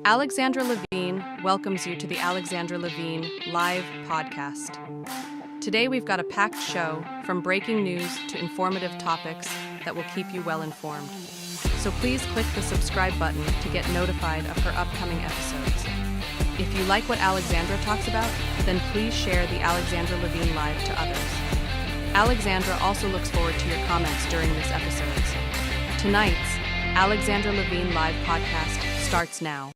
Alexandra Levine welcomes you to the Alexandra Levine live podcast. Today we've got a packed show from breaking news to informative topics that will keep you well informed. So please click the subscribe button to get notified of her upcoming episodes. If you like what Alexandra talks about, then please share the Alexandra Levine live to others. Alexandra also looks forward to your comments during this episode. Tonight's Alexandra Levine live podcast starts now.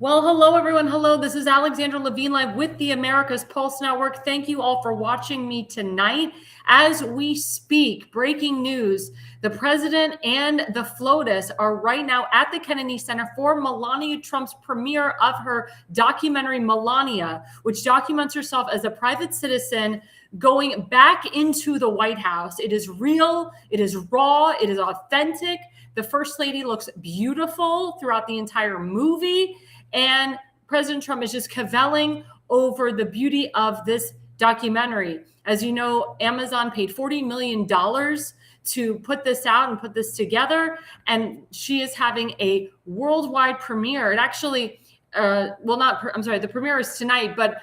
Well, hello, everyone. Hello, this is Alexandra Levine live with the America's Pulse Network. Thank you all for watching me tonight. As we speak, breaking news, the president and the FLOTUS are right now at the Kennedy Center for Melania Trump's premiere of her documentary, Melania, which documents herself as a private citizen going back into the White House. It is real, it is raw, it is authentic. The First Lady looks beautiful throughout the entire movie. And President Trump is just cavelling over the beauty of this documentary. As you know, Amazon paid $40 million to put this out and put this together. And she is having a worldwide premiere. It actually, the premiere is tonight, but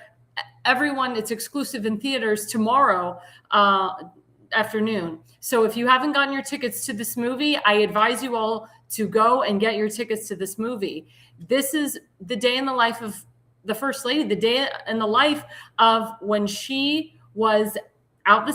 everyone, it's exclusive in theaters tomorrow afternoon. So if you haven't gotten your tickets to this movie, I advise you all to go and get your tickets to this movie. This is the day in the life of the First Lady, the day in the life of when she was out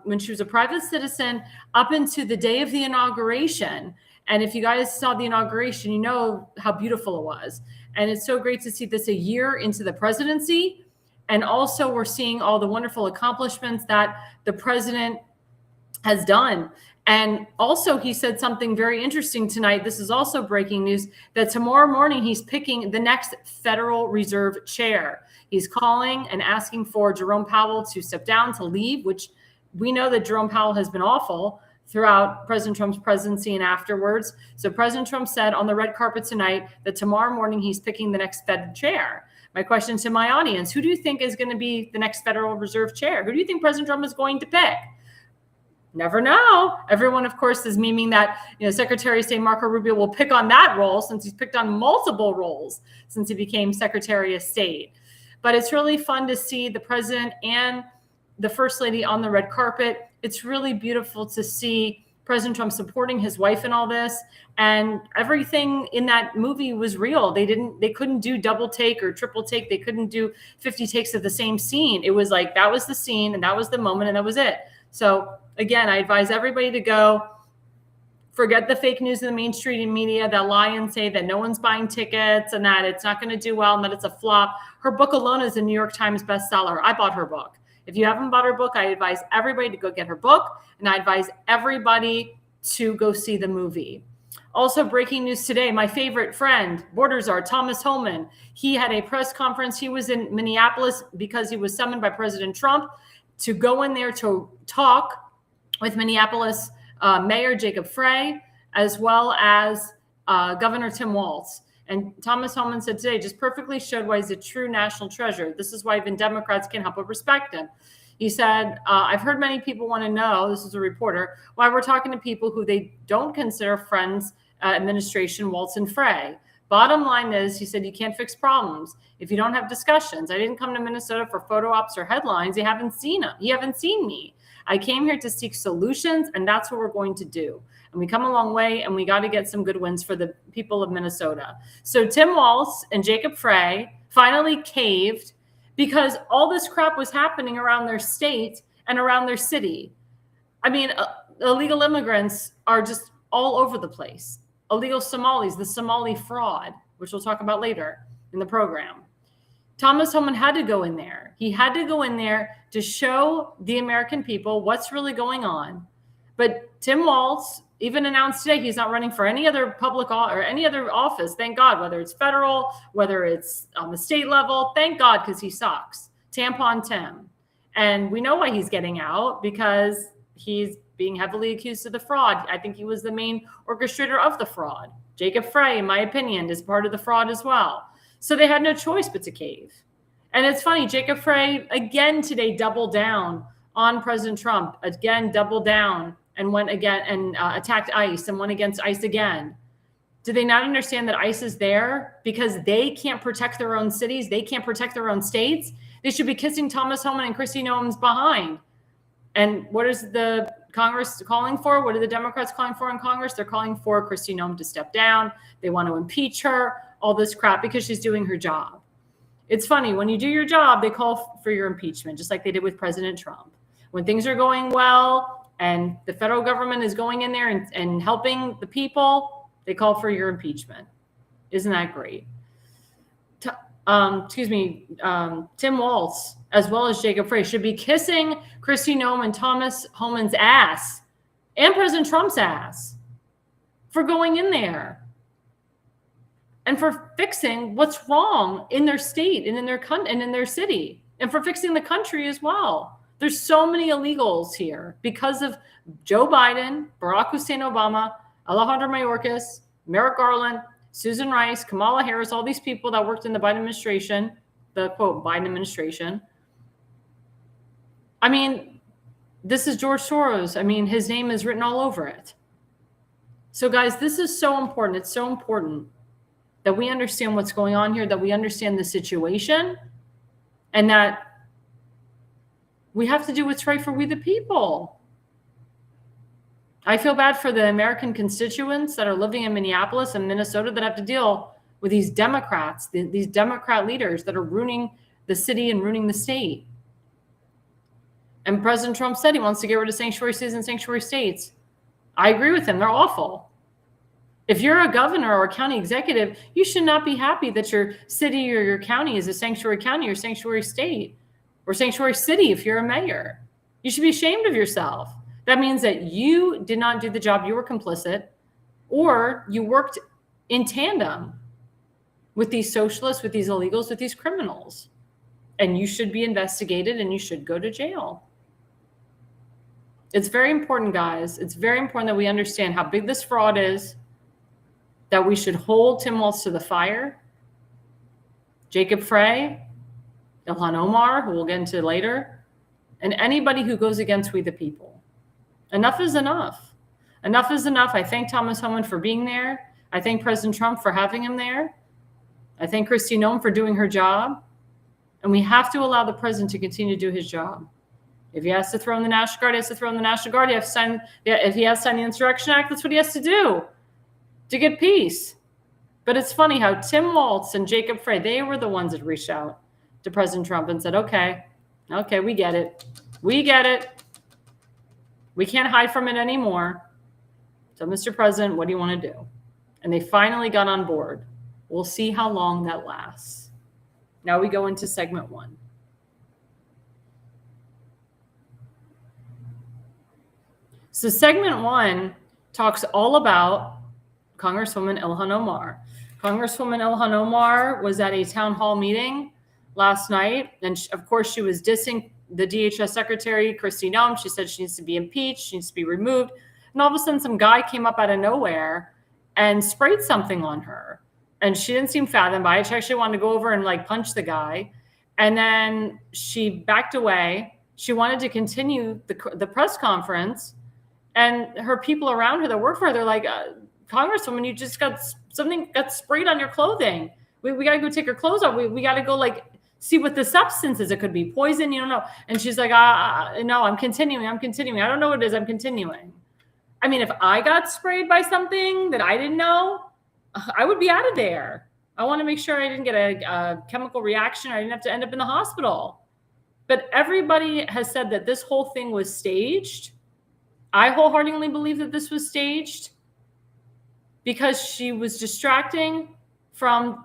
when she was a private citizen up into the day of the inauguration. And if you guys saw the inauguration, you know how beautiful it was. And it's so great to see this a year into the presidency. And also we're seeing all the wonderful accomplishments that the president has done. And also he said something very interesting tonight. This is also breaking news, that tomorrow morning he's picking the next Federal Reserve chair. He's calling and asking for Jerome Powell to step down, to leave, which we know that Jerome Powell has been awful throughout President Trump's presidency and afterwards. So President Trump said on the red carpet tonight that tomorrow morning he's picking the next Fed chair. My question to my audience, who do you think is going to be the next Federal Reserve chair? Who do you think President Trump is going to pick? Never know. Everyone, of course, is memeing that, Secretary of State Marco Rubio will pick on that role, since he's picked on multiple roles since he became Secretary of State. But it's really fun to see the president and the First Lady on the red carpet. It's really beautiful to see President Trump supporting his wife in all this. And everything in that movie was real. They couldn't do double take or triple take. They couldn't do 50 takes of the same scene. It was like, that was the scene and that was the moment and that was it. So again, I advise everybody to go. Forget the fake news in the mainstream media that lie and say that no one's buying tickets and that it's not going to do well and that it's a flop. Her book alone is a New York Times bestseller. I bought her book. If you haven't bought her book, I advise everybody to go get her book, and I advise everybody to go see the movie. Also, breaking news today, my favorite friend, border czar Thomas Homan, he had a press conference. He was in Minneapolis because he was summoned by President Trump to go in there to talk with Minneapolis Mayor Jacob Frey, as well as Governor Tim Walz. And Thomas Homan said today, just perfectly showed why he's a true national treasure. This is why even Democrats can't help but respect him. He said, I've heard many people want to know, this is a reporter, why we're talking to people who they don't consider friends, administration, Walz and Frey. Bottom line is, he said, you can't fix problems if you don't have discussions. I didn't come to Minnesota for photo ops or headlines. You haven't seen them. You haven't seen me. I came here to seek solutions, and that's what we're going to do. And we come a long way, and we got to get some good wins for the people of Minnesota. So Tim Walz and Jacob Frey finally caved because all this crap was happening around their state and around their city. I mean, illegal immigrants are just all over the place. Illegal Somalis, the Somali fraud, which we'll talk about later in the program. Thomas Homan had to go in there. He had to go in there to show the American people what's really going on. But Tim Walz even announced today he's not running for any other public or any other office. Thank God, whether it's federal, whether it's on the state level. Thank God, because he sucks. Tampon Tim. And we know why he's getting out, because he's being heavily accused of the fraud. I think he was the main orchestrator of the fraud. Jacob Frey, in my opinion, is part of the fraud as well. So they had no choice but to cave. And it's funny, Jacob Frey, again today, doubled down on President Trump, again, doubled down and went again and attacked ICE and went against ICE again. Do they not understand that ICE is there because they can't protect their own cities? They can't protect their own states. They should be kissing Thomas Homan and Kristi Noem's behind. And what is the Congress calling for? What are the Democrats calling for in Congress? They're calling for Kristi Noem to step down. They want to impeach her, all this crap, because she's doing her job. It's funny, when you do your job, they call for your impeachment, just like they did with President Trump. When things are going well and the federal government is going in there and helping the people, they call for your impeachment. Isn't that great? Tim Walz, as well as Jacob Frey, should be kissing Kristi Noem and Thomas Homan's ass and President Trump's ass for going in there and for fixing what's wrong in their state and in their city, and for fixing the country as well. There's so many illegals here because of Joe Biden, Barack Hussein Obama, Alejandro Mayorkas, Merrick Garland, Susan Rice, Kamala Harris, all these people that worked in the Biden administration, the quote Biden administration. I mean, this is George Soros. I mean, his name is written all over it. So guys, this is so important. It's so important that we understand what's going on here, that we understand the situation, and that we have to do what's right for we the people. I feel bad for the American constituents that are living in Minneapolis and Minnesota that have to deal with these Democrats, these Democrat leaders that are ruining the city and ruining the state. And President Trump said he wants to get rid of sanctuary cities and sanctuary states. I agree with him. They're awful. If you're a governor or a county executive, you should not be happy that your city or your county is a sanctuary county or sanctuary state or sanctuary city if you're a mayor. You should be ashamed of yourself. That means that you did not do the job, you were complicit, or you worked in tandem with these socialists, with these illegals, with these criminals. And you should be investigated and you should go to jail. It's very important, guys. It's very important that we understand how big this fraud is, that we should hold Tim Walz to the fire. Jacob Frey, Ilhan Omar, who we'll get into later, and anybody who goes against we the people. Enough is enough. Enough is enough. I thank Thomas Homan for being there. I thank President Trump for having him there. I thank Kristi Noem for doing her job. And we have to allow the president to continue to do his job. If he has to throw in the National Guard, he has to throw in the National Guard. If he has to sign the Insurrection Act, that's what he has to do to get peace. But it's funny how Tim Walz and Jacob Frey, they were the ones that reached out to President Trump and said, okay, we get it. We get it. We can't hide from it anymore. So, Mr. President, what do you want to do? And they finally got on board. We'll see how long that lasts. Now we go into segment one. So segment one talks all about Congresswoman Ilhan Omar. Congresswoman Ilhan Omar was at a town hall meeting last night. And of course, she was dissing the DHS Secretary, Kristi Noem. She said she needs to be impeached, she needs to be removed. And all of a sudden, some guy came up out of nowhere and sprayed something on her. And she didn't seem fathomed by it. She actually wanted to go over and punch the guy. And then she backed away. She wanted to continue the press conference. And her people around her that work for her, they're like, Congresswoman, you just got sprayed on your clothing. We got to go take her clothes off. We got to go see what the substance is. It could be poison, you don't know. And she's like, no, I'm continuing. I don't know what it is. I'm continuing. I mean, if I got sprayed by something that I didn't know, I would be out of there. I want to make sure I didn't get a chemical reaction. I didn't have to end up in the hospital. But everybody has said that this whole thing was staged. I wholeheartedly believe that this was staged because she was distracting from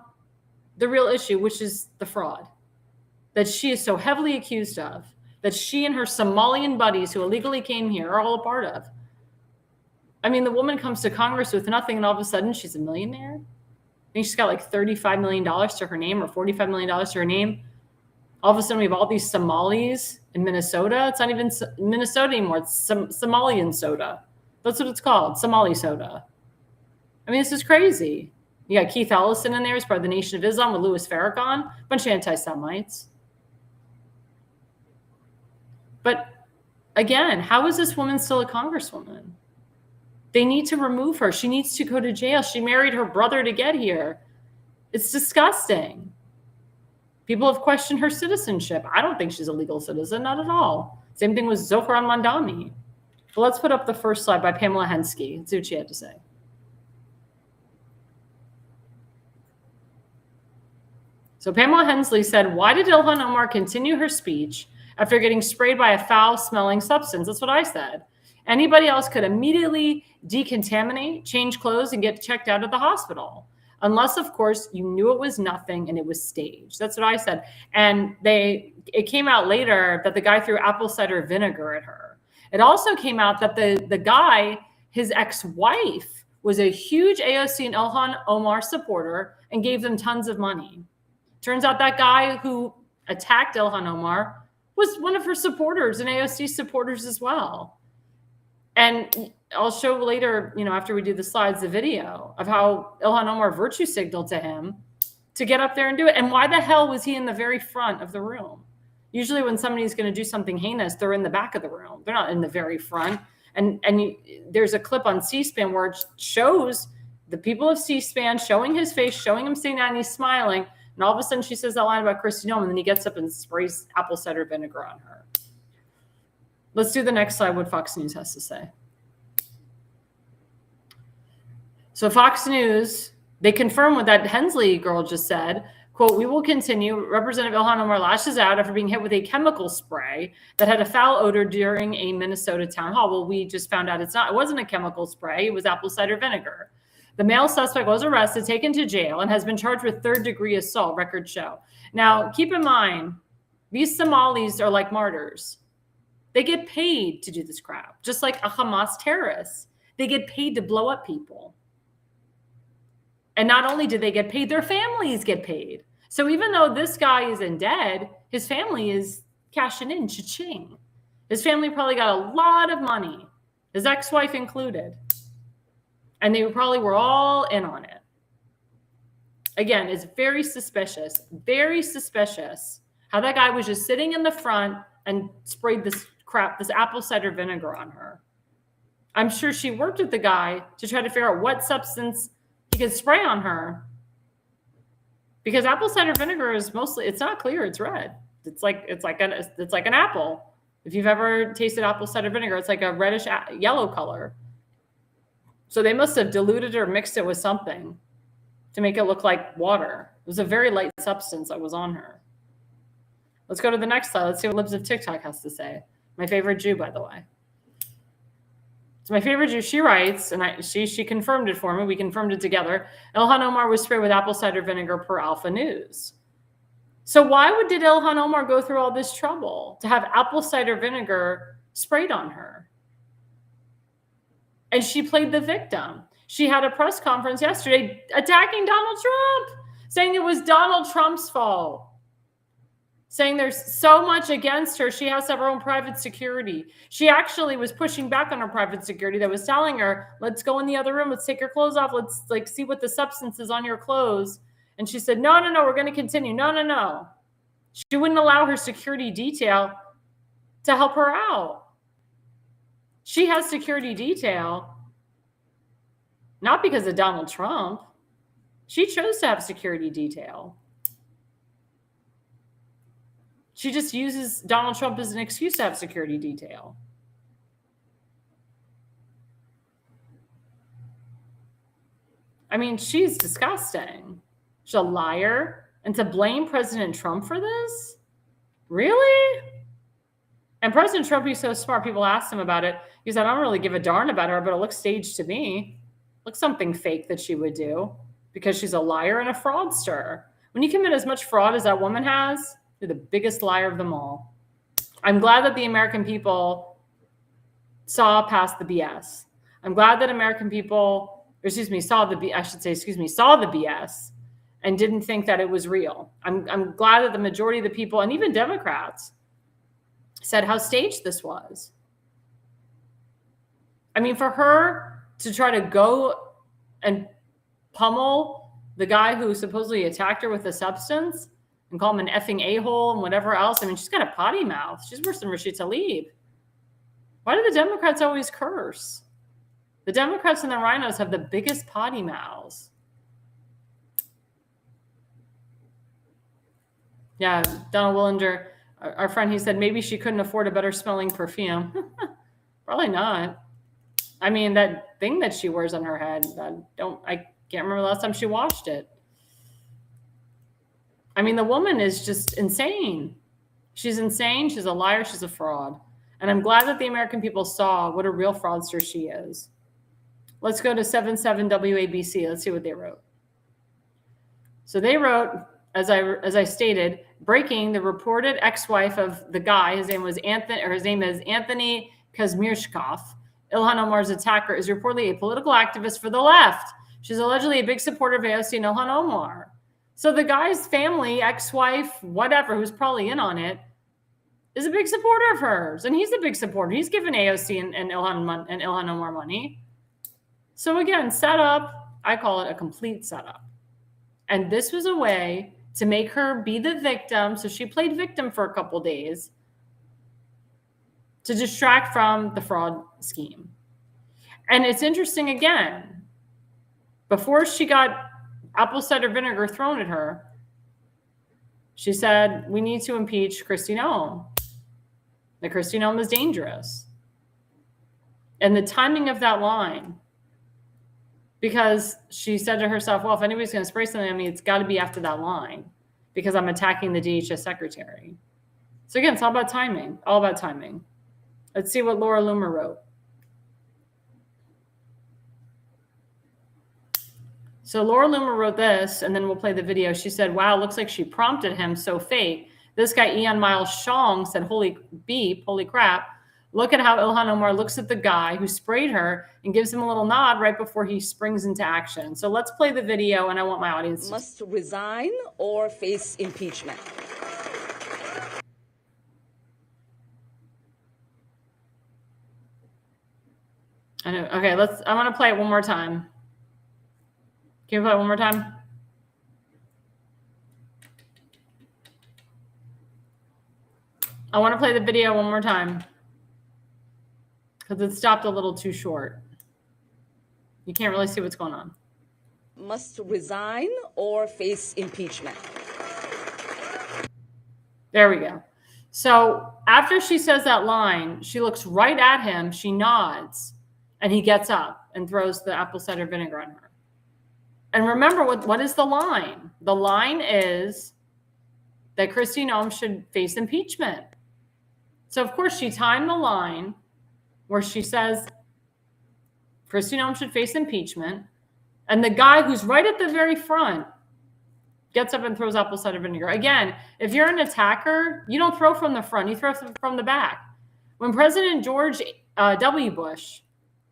the real issue, which is the fraud that she is so heavily accused of, that she and her Somalian buddies who illegally came here are all a part of. I mean, the woman comes to Congress with nothing, and all of a sudden she's a millionaire. I think she's got $35 million to her name or $45 million to her name. All of a sudden we have all these Somalis in Minnesota. It's not even Minnesota anymore. It's Somalian soda. That's what it's called, Somali soda. I mean, this is crazy. You got Keith Ellison in there as part of the Nation of Islam with Louis Farrakhan, a bunch of anti-Semites. But Again, how is this woman still a congresswoman? They need to remove her. She needs to go to jail. She married her brother to get here. It's disgusting. People have questioned her citizenship. I don't think she's a legal citizen, not at all. Same thing with Zohran Mandami. Well, let's put up the first slide by Pamela Henske. Let's see what she had to say. So Pamela Hensley said, why did Ilhan Omar continue her speech after getting sprayed by a foul-smelling substance? That's what I said. Anybody else could immediately decontaminate, change clothes, and get checked out of the hospital. Unless, of course, you knew it was nothing and it was staged. That's what I said. And it came out later that the guy threw apple cider vinegar at her. It also came out that the guy, his ex-wife, was a huge AOC and Ilhan Omar supporter and gave them tons of money. Turns out that guy who attacked Ilhan Omar was one of her supporters and AOC supporters as well. And I'll show later, after we do the slides, the video of how Ilhan Omar virtue signaled to him to get up there and do it. And why the hell was he in the very front of the room? Usually when somebody's going to do something heinous, they're in the back of the room. They're not in the very front. And there's a clip on C-SPAN where it shows the people of C-SPAN showing his face, showing him saying that, and he's smiling. And all of a sudden she says that line about Kristi Noem, and then he gets up and sprays apple cider vinegar on her. Let's do the next slide, what Fox News has to say. So Fox News, they confirm what that Hensley girl just said. Quote, we will continue. Representative Ilhan Omar lashes out after being hit with a chemical spray that had a foul odor during a Minnesota town hall. Well, we just found out it wasn't a chemical spray. It was apple cider vinegar. The male suspect was arrested, taken to jail, and has been charged with third-degree assault, records show. Now, keep in mind, these Somalis are like martyrs. They get paid to do this crap, just like a Hamas terrorist. They get paid to blow up people. And not only do they get paid, their families get paid. So even though this guy isn't dead, his family is cashing in, cha-ching. His family probably got a lot of money, his ex-wife included. And they probably were all in on it. Again, it's very suspicious how that guy was just sitting in the front and sprayed this apple cider vinegar on her. I'm sure she worked with the guy to try to figure out what substance he could spray on her. Because apple cider vinegar is it's not clear, it's red. It's like an apple. If you've ever tasted apple cider vinegar, it's like a reddish yellow color. So they must have diluted or mixed it with something to make it look like water. It was a very light substance that was on her. Let's go to the next slide. Let's see what Libs of TikTok has to say. My favorite Jew, by the way. So my favorite Jew, she writes, and she confirmed it for me. We confirmed it together. Ilhan Omar was sprayed with apple cider vinegar per Alpha News. So why did Ilhan Omar go through all this trouble to have apple cider vinegar sprayed on her? And she played the victim. She had a press conference yesterday attacking Donald Trump, saying it was Donald Trump's fault, saying there's so much against her. She has to have her own private security. She actually was pushing back on her private security that was telling her, let's go in the other room. Let's take your clothes off. Let's see what the substance is on your clothes. And she said, no, we're going to continue. No. She wouldn't allow her security detail to help her out. She has security detail, not because of Donald Trump. She chose to have security detail. She just uses Donald Trump as an excuse to have security detail. I mean, she's disgusting. She's a liar. And to blame President Trump for this? Really? And President Trump, he's so smart. People asked him about it. He said, I don't really give a darn about her, but it looks staged to me. Looks something fake that she would do because she's a liar and a fraudster. When you commit as much fraud as that woman has, you're the biggest liar of them all. I'm glad that the American people saw past the BS. I'm glad that American people, saw the BS and didn't think that it was real. I'm glad that the majority of the people, and even Democrats, said how staged this was. I mean, for her to try to go and pummel the guy who supposedly attacked her with a substance and call him an effing a-hole and whatever else. I mean, she's got a potty mouth. She's worse than Rashid Tlaib. Why do the Democrats always curse? The Democrats and the rhinos have the biggest potty mouths. Yeah, Donald Willinger, our friend, he said maybe she couldn't afford a better smelling perfume. Probably not. I mean, that thing that she wears on her head, I can't remember the last time she washed it. I mean, the woman is just insane. She's insane. She's a liar. She's a fraud. And I'm glad that the American people saw what a real fraudster she is. Let's go to 77 WABC. Let's see what they wrote. So they wrote, as I stated, breaking, the reported ex-wife of the guy, his name is Anthony Kazmierskov, Ilhan Omar's attacker, is reportedly a political activist for the left. She's allegedly a big supporter of AOC and Ilhan Omar. So the guy's family, ex-wife, whatever, who's probably in on it, is a big supporter of hers. And he's a big supporter. He's given AOC and Ilhan Omar money. So again, setup, I call it a complete setup. And this was a way to make her be the victim. So she played victim for a couple days to distract from the fraud scheme. And it's interesting, again, before she got apple cider vinegar thrown at her, she said, we need to impeach Kristi Noem. That Kristi Noem is dangerous. And the timing of that line, because she said to herself, well, if anybody's going to spray something on me, it's got to be after that line because I'm attacking the DHS secretary. So again, it's all about timing, all about timing. Let's see what Laura Loomer wrote. So Laura Loomer wrote this, and then we'll play the video. She said, wow, looks like she prompted him, so fake. This guy, Ian Miles Shong, said, holy beep, holy crap. Look at how Ilhan Omar looks at the guy who sprayed her and gives him a little nod right before he springs into action. So let's play the video, and I want my audience to... Must resign or face impeachment. I know. Okay, I want to play it one more time. Can you play it one more time? I want to play the video one more time because it stopped a little too short. You can't really see what's going on. Must resign or face impeachment. There we go. So after she says that line, she looks right at him, she nods, and he gets up and throws the apple cider vinegar on her. And remember, what is the line? The line is that Kristi Noem should face impeachment. So, of course, she timed the line where she says Kristi Noem should face impeachment. And the guy who's right at the very front gets up and throws apple cider vinegar. Again, if you're an attacker, you don't throw from the front. You throw from the back. When President George W. Bush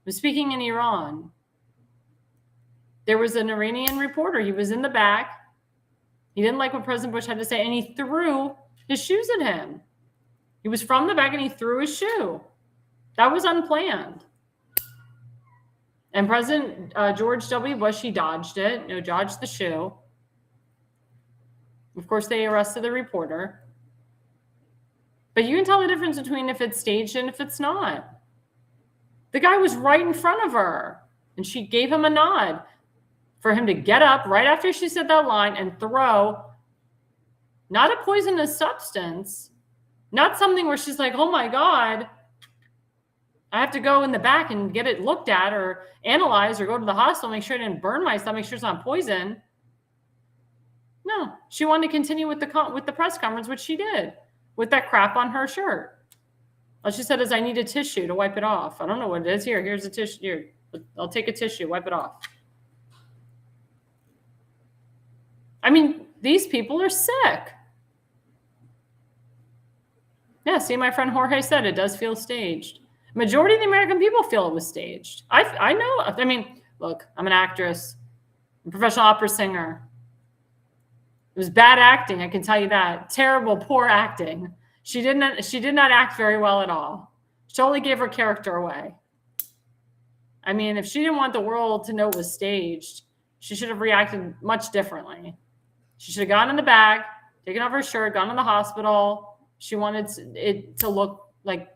was speaking in Iran, there was an Iranian reporter. He was in the back. He didn't like what President Bush had to say, and he threw his shoes at him. He was from the back, and he threw his shoe. That was unplanned. And President George W. Bush, he dodged it. Dodged the shoe. Of course, they arrested the reporter. But you can tell the difference between if it's staged and if it's not. The guy was right in front of her, and she gave him a nod for him to get up right after she said that line and throw not a poisonous substance, not something where she's like, oh my God, I have to go in the back and get it looked at or analyzed or go to the hospital, make sure I didn't burn myself, make sure it's not poison. No, she wanted to continue with the press conference, which she did with that crap on her shirt. All she said is, I need a tissue to wipe it off. I don't know what it is. Here's a tissue. Here, I'll take a tissue, wipe it off. I mean, these people are sick. Yeah, see, my friend Jorge said it does feel staged. Majority of the American people feel it was staged. I know. I mean, look, I'm an actress, I'm a professional opera singer. It was bad acting, I can tell you that. Terrible, poor acting. She did not act very well at all. She totally gave her character away. I mean, if she didn't want the world to know it was staged, she should have reacted much differently. She should have gone in the back, taken off her shirt, gone to the hospital. She wanted it to look like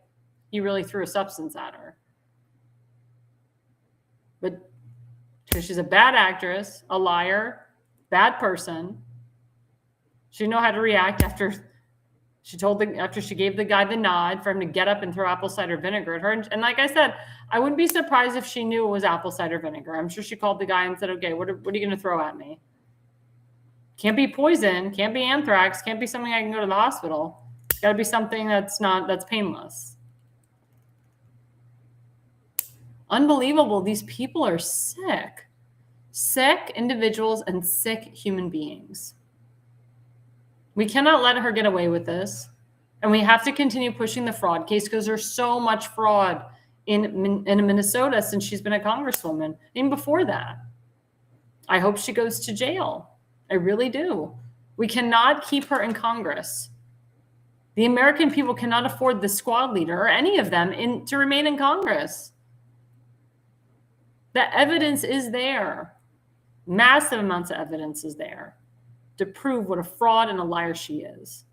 he really threw a substance at her. But because she's a bad actress, a liar, bad person, she didn't know how to react after she gave the guy the nod for him to get up and throw apple cider vinegar at her. And like I said, I wouldn't be surprised if she knew it was apple cider vinegar. I'm sure she called the guy and said, okay, what are you going to throw at me? Can't be poison, can't be anthrax, can't be something I can go to the hospital. It's got to be something that's painless. Unbelievable. These people are sick. Sick individuals and sick human beings. We cannot let her get away with this. And we have to continue pushing the fraud case because there's so much fraud in Minnesota since she's been a congresswoman, even before that. I hope she goes to jail. I really do. We cannot keep her in Congress. The American people cannot afford the squad leader or any of them to remain in Congress. The evidence is there. Massive amounts of evidence is there to prove what a fraud and a liar she is.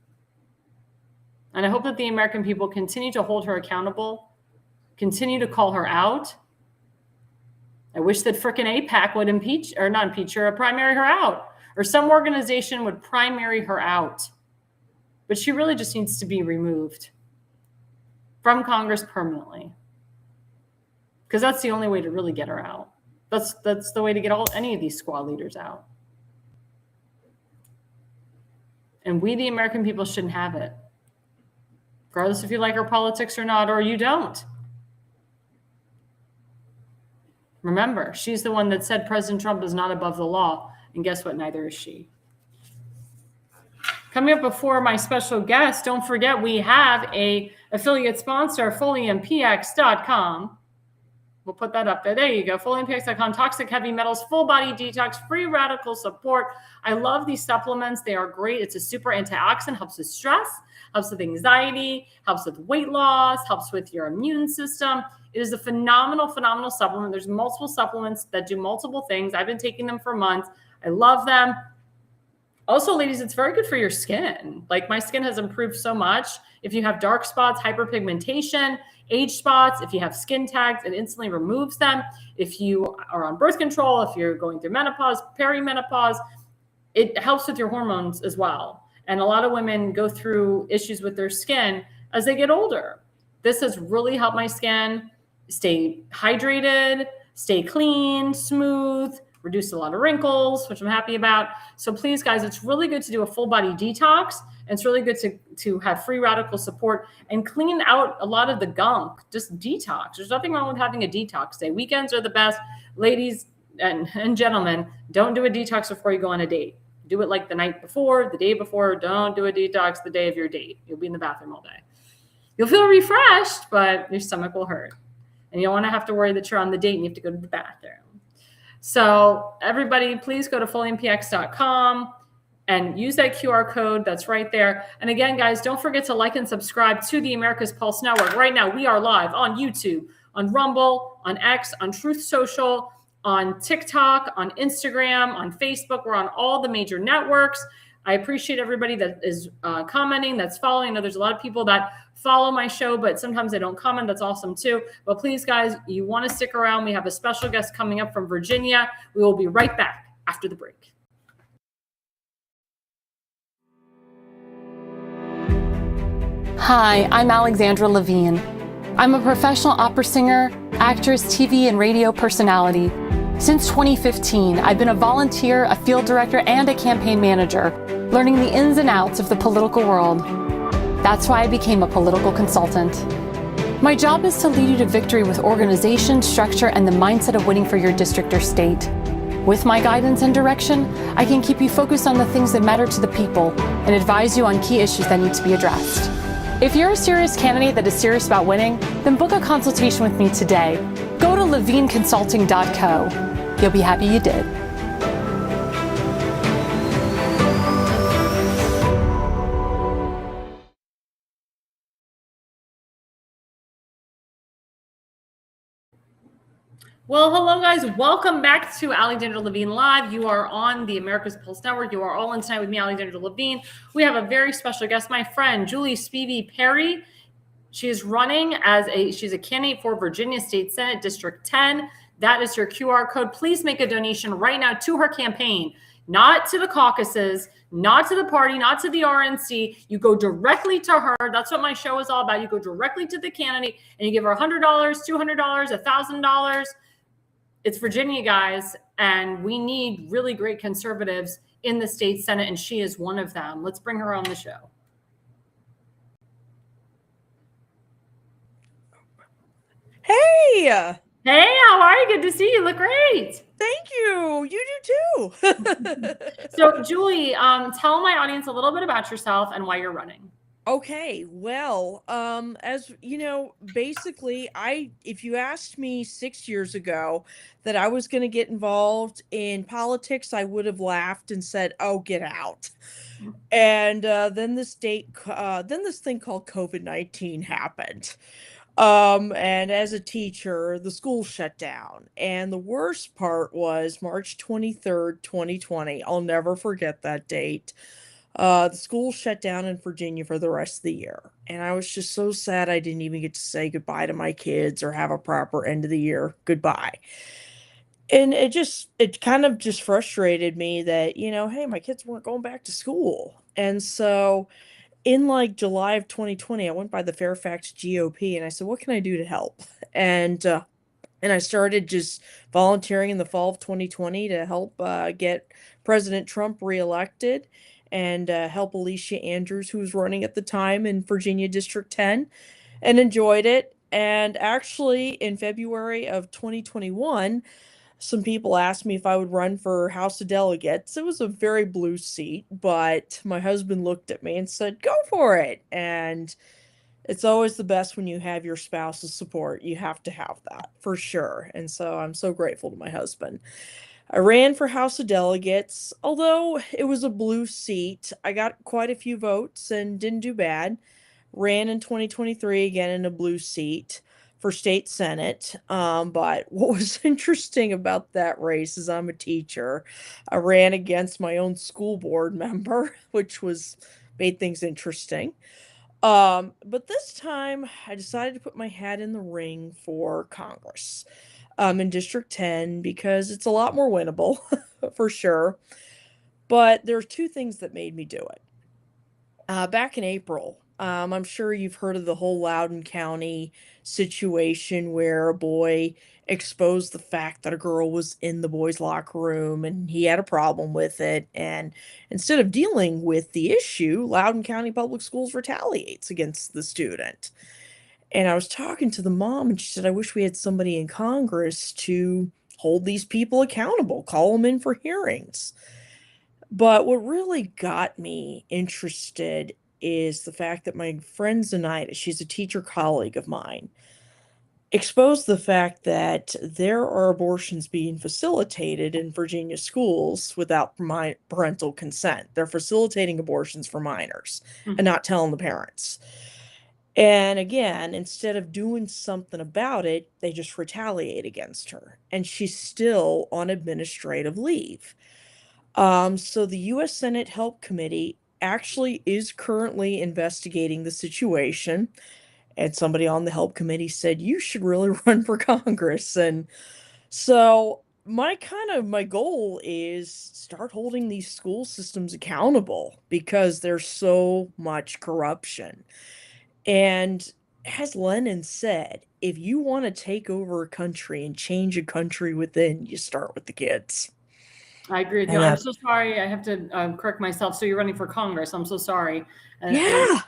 And I hope that the American people continue to hold her accountable, continue to call her out. I wish that frickin' APAC would primary her out, or some organization would primary her out. But she really just needs to be removed from Congress permanently, because that's the only way to really get her out. That's the way to get any of these squad leaders out. And we, the American people, shouldn't have it. Regardless if you like her politics or not, or you don't. Remember, she's the one that said President Trump is not above the law. And guess what? Neither is she. Coming up before my special guest, don't forget we have a affiliate sponsor, FullyMPX.com. We'll put that up there. There you go. FullyMPX.com. Toxic heavy metals, full body detox, free radical support. I love these supplements. They are great. It's a super antioxidant, helps with stress, helps with anxiety, helps with weight loss, helps with your immune system. It is a phenomenal, phenomenal supplement. There's multiple supplements that do multiple things. I've been taking them for months. I love them. Also, ladies, it's very good for your skin. Like, my skin has improved so much. If you have dark spots, hyperpigmentation, age spots, if you have skin tags, it instantly removes them. If you are on birth control, if you're going through menopause, perimenopause, it helps with your hormones as well. And a lot of women go through issues with their skin as they get older. This has really helped my skin stay hydrated, stay clean, smooth, reduce a lot of wrinkles, which I'm happy about. So please, guys, it's really good to do a full body detox. And it's really good to have free radical support and clean out a lot of the gunk. Just detox. There's nothing wrong with having a detox day. Weekends are the best. Ladies and gentlemen, don't do a detox before you go on a date. Do it like the night before, the day before. Don't do a detox the day of your date. You'll be in the bathroom all day. You'll feel refreshed, but your stomach will hurt. And you don't want to have to worry that you're on the date and you have to go to the bathroom. So everybody, please go to FullyMPX.com and use that QR code that's right there. And again, guys, don't forget to like and subscribe to the America's Pulse Network. Right now, we are live on YouTube, on Rumble, on X, on Truth Social, on TikTok, on Instagram, on Facebook. We're on all the major networks. I appreciate everybody that is commenting, that's following. I know there's a lot of people that follow my show, but sometimes they don't comment. That's awesome too. But please, guys, you want to stick around. We have a special guest coming up from Virginia. We will be right back after the break. Hi, I'm Alexandra Levine. I'm a professional opera singer, actress, TV, and radio personality. Since 2015, I've been a volunteer, a field director, and a campaign manager, learning the ins and outs of the political world. That's why I became a political consultant. My job is to lead you to victory with organization, structure, and the mindset of winning for your district or state. With my guidance and direction, I can keep you focused on the things that matter to the people and advise you on key issues that need to be addressed. If you're a serious candidate that is serious about winning, then book a consultation with me today. Go to levineconsulting.co. You'll be happy you did. Well, hello, guys. Welcome back to Alexandra Levine Live. You are on the America's Pulse Network. You are all in tonight with me, Alexandra Levine. We have a very special guest, my friend, Julie Spivey Perry. She is running she's a candidate for Virginia State Senate District 10. That is your QR code. Please make a donation right now to her campaign, not to the caucuses, not to the party, not to the RNC. You go directly to her. That's what my show is all about. You go directly to the candidate and you give her $100, $200, $1,000. It's Virginia, guys, and we need really great conservatives in the state Senate, and she is one of them. Let's bring her on the show. Hey, Hey, how are you? Good to see you. Look great. thank you. You do too. So, Julie, tell my audience a little bit about yourself and why you're running. Okay, well, as you know, basically, if you asked me 6 years ago that I was going to get involved in politics, I would have laughed and said, "Oh, get out." And then this thing called COVID-19 happened. And as a teacher, the school shut down. And the worst part was March 23rd, 2020. I'll never forget that date. The school shut down in Virginia for the rest of the year. And I was just so sad I didn't even get to say goodbye to my kids or have a proper end of the year goodbye. And it kind of just frustrated me that, hey, my kids weren't going back to school. And so in like July of 2020, I went by the Fairfax GOP and I said, what can I do to help? And I started just volunteering in the fall of 2020 to help get President Trump reelected and help Alicia Andrews, who was running at the time in Virginia District 10, and enjoyed it. And actually, in February of 2021, some people asked me if I would run for House of Delegates. It was a very blue seat, but my husband looked at me and said, go for it. And it's always the best when you have your spouse's support. You have to have that for sure. And so I'm so grateful to my husband. I ran for House of Delegates. Although it was a blue seat, I got quite a few votes and didn't do bad. Ran in 2023 again in a blue seat for state senate. But what was interesting about that race is I'm a teacher. I ran against my own school board member, which made things interesting. But this time I decided to put my hat in the ring for Congress, in District 10, because it's a lot more winnable for sure. But there are two things that made me do it. Back in April, I'm sure you've heard of the whole Loudoun County situation where a boy exposed the fact that a girl was in the boys' locker room and he had a problem with it. And instead of dealing with the issue, Loudoun County Public Schools retaliates against the student. And I was talking to the mom and she said, I wish we had somebody in Congress to hold these people accountable, call them in for hearings. But what really got me interested is the fact that my friend Zenaida, she's a teacher colleague of mine, exposed the fact that there are abortions being facilitated in Virginia schools without parental consent. They're facilitating abortions for minors and not telling the parents. And again, instead of doing something about it, they just retaliate against her. And she's still on administrative leave. So the U.S. Senate Help Committee actually is currently investigating the situation. And somebody on the Help Committee said, you should really run for Congress. And so my goal is start holding these school systems accountable because there's so much corruption. And as Lenin said, if you want to take over a country and change a country within, you start with the kids. I agree with you. I'm so sorry. I have to correct myself. So you're running for Congress. I'm so sorry. Yeah.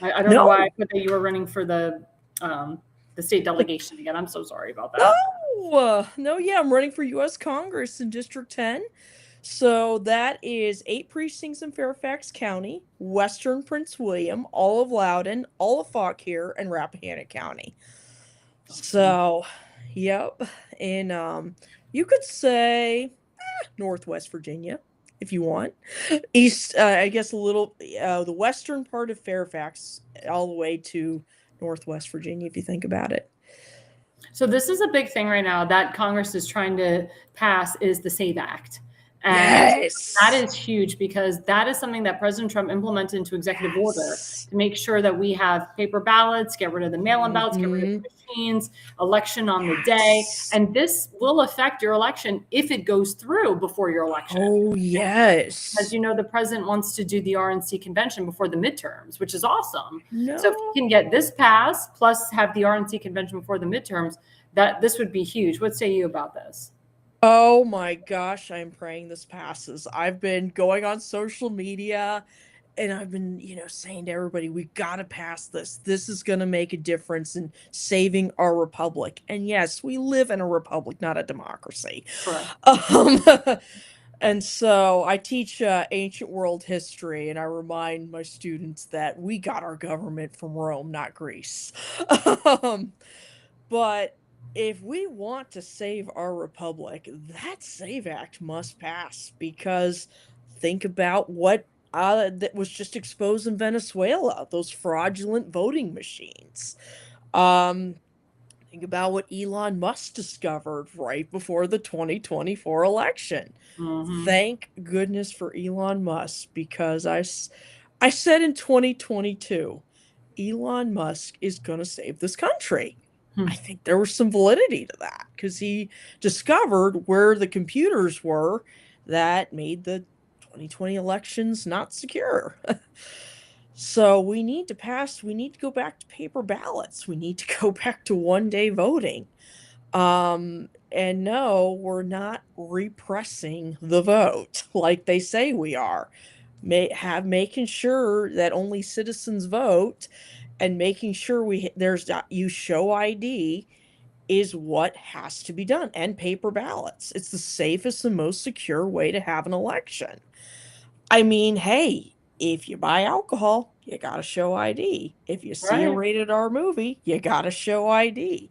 I don't know why I put that you were running for the state delegation again. I'm so sorry about that. No, I'm running for U.S. Congress in District 10. So that is 8 precincts in Fairfax County, Western Prince William, all of Loudoun, all of Fauquier, and Rappahannock County. So, yep. And you could say Northwest Virginia, if you want. East, I guess a little, the western part of Fairfax, all the way to Northwest Virginia, if you think about it. So this is a big thing right now that Congress is trying to pass is the SAVE Act. And Yes. that is huge, because that is something that President Trump implemented into executive order to make sure that we have paper ballots, get rid of the mail-in ballots, get rid of the machines, election on the day. And this will affect your election if it goes through before your election. Oh, yes. As you know, the president wants to do the RNC convention before the midterms, which is awesome. No. So if he can get this passed, plus have the RNC convention before the midterms, that this would be huge. What say you about this? Oh my gosh, I'm praying this passes. I've been going on social media and I've been, saying to everybody, we got to pass this. This is going to make a difference in saving our republic. And yes, we live in a republic, not a democracy. Correct. And so I teach ancient world history, and I remind my students that we got our government from Rome, not Greece. But if we want to save our republic, that SAVE Act must pass, because think about what that was just exposed in Venezuela, those fraudulent voting machines. Think about what Elon Musk discovered right before the 2024 election. Thank goodness for Elon Musk, because I said in 2022, Elon Musk is going to save this country. I think there was some validity to that, because he discovered where the computers were that made the 2020 elections not secure. So we need to go back to paper ballots. We need to go back to one-day voting. And no, we're not repressing the vote like they say we are. Making sure that only citizens vote, and making sure you show ID is what has to be done, and paper ballots. It's the safest and most secure way to have an election. I mean, hey, if you buy alcohol, you got to show ID. If you see a rated R movie, you got to show ID.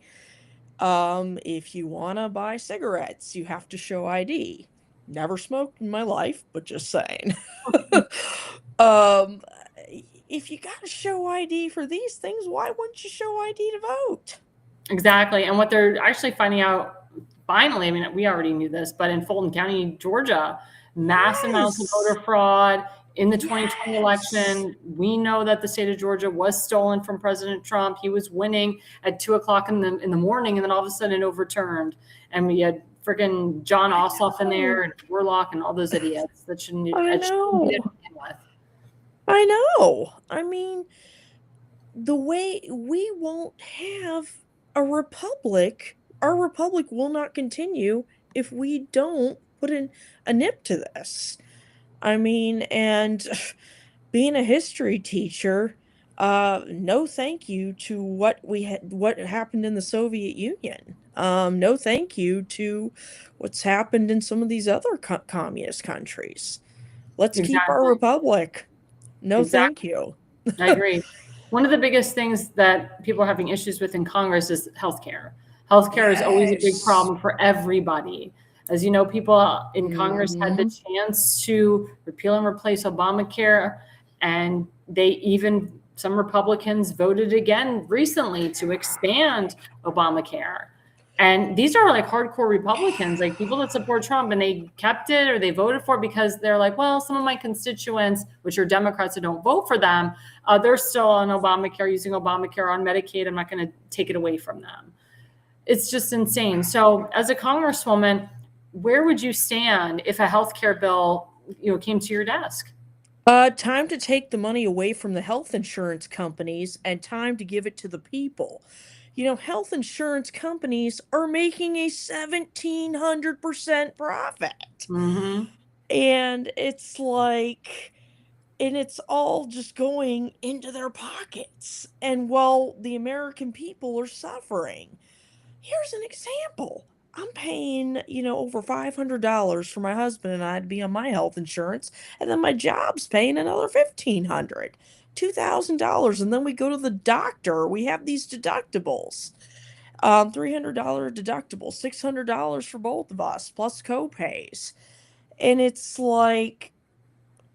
If you want to buy cigarettes, you have to show ID. Never smoked in my life, but just saying. If you got to show ID for these things, why wouldn't you show ID to vote? Exactly. And what they're actually finding out, finally, I mean, we already knew this, but in Fulton County, Georgia, mass amounts of voter fraud in the 2020 election. We know that the state of Georgia was stolen from President Trump. He was winning at 2:00 in the morning, and then all of a sudden it overturned. And we had freaking John Ossoff in there, and Warlock, and all those idiots that shouldn't be with. I know. I mean, the way we won't have a republic, our republic will not continue if we don't put in a nip to this. I mean, and being a history teacher, no thank you to what happened in the Soviet Union. No thank you to what's happened in some of these other communist countries. Let's keep our republic. No, thank you. I agree. One of the biggest things that people are having issues with in Congress is healthcare. Healthcare is always a big problem for everybody. As you know, people in Congress had the chance to repeal and replace Obamacare, and some Republicans voted again recently to expand Obamacare. And these are like hardcore Republicans, like people that support Trump, and they kept it or they voted for it because they're like, well, some of my constituents, which are Democrats that don't vote for them, they're still on Obamacare, using Obamacare on Medicaid. I'm not going to take it away from them. It's just insane. So as a congresswoman, where would you stand if a healthcare bill, came to your desk? Time to take the money away from the health insurance companies and time to give it to the people. Health insurance companies are making a 1,700% profit. And it's like, and it's all just going into their pockets. And while the American people are suffering, here's an example. I'm paying, over $500 for my husband and I to be on my health insurance. And then my job's paying another $1,500. $2,000, and then we go to the doctor. We have these deductibles, $300 deductible, $600 for both of us, plus co-pays, and it's like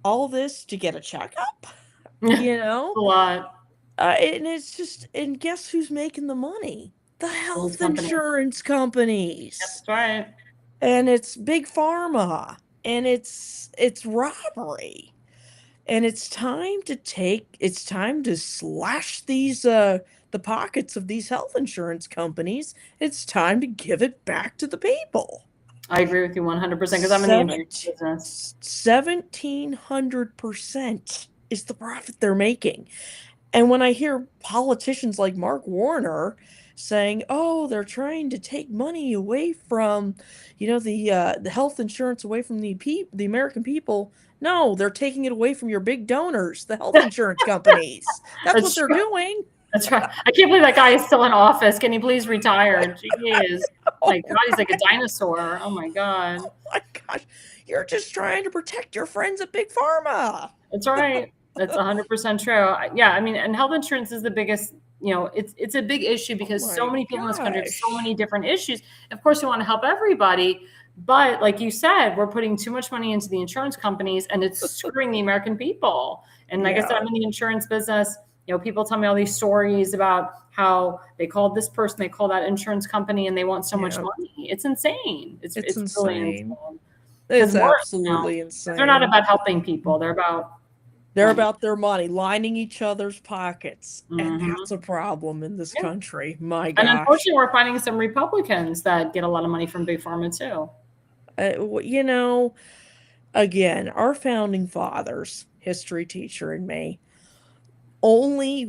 all this to get a checkup, A lot. And it's just, and guess who's making the money? The health insurance companies. That's right. And it's big pharma. and it's robbery. And it's time to slash the pockets of these health insurance companies. It's time to give it back to the people. I agree with you 100% because I'm in the insurance business. 1,700% is the profit they're making. And when I hear politicians like Mark Warner saying, "Oh, they're trying to take money away from, the health insurance away from the American people," no, they're taking it away from your big donors, the health insurance companies. That's what they're doing. That's right. I can't believe that guy is still in office. Can he please retire? Jeez. Oh my God, he's like a dinosaur. Oh my God. Oh my gosh. You're just trying to protect your friends at Big Pharma. That's right. That's 100% true. Yeah, I mean, and health insurance is the biggest, it's a big issue because so many people in this country have so many different issues. Of course, we want to help everybody, but like you said, we're putting too much money into the insurance companies and it's screwing the American people. And like I said, I'm in the insurance business. People tell me all these stories about how they called this person, they called that insurance company, and they want so much money. It's insane. It's insane. Really insane. It's absolutely insane. They're not about helping people. They're about their money, lining each other's pockets. And that's a problem in this country. My gosh. And unfortunately, we're finding some Republicans that get a lot of money from Big Pharma too. Again, our founding fathers, history teacher and me, they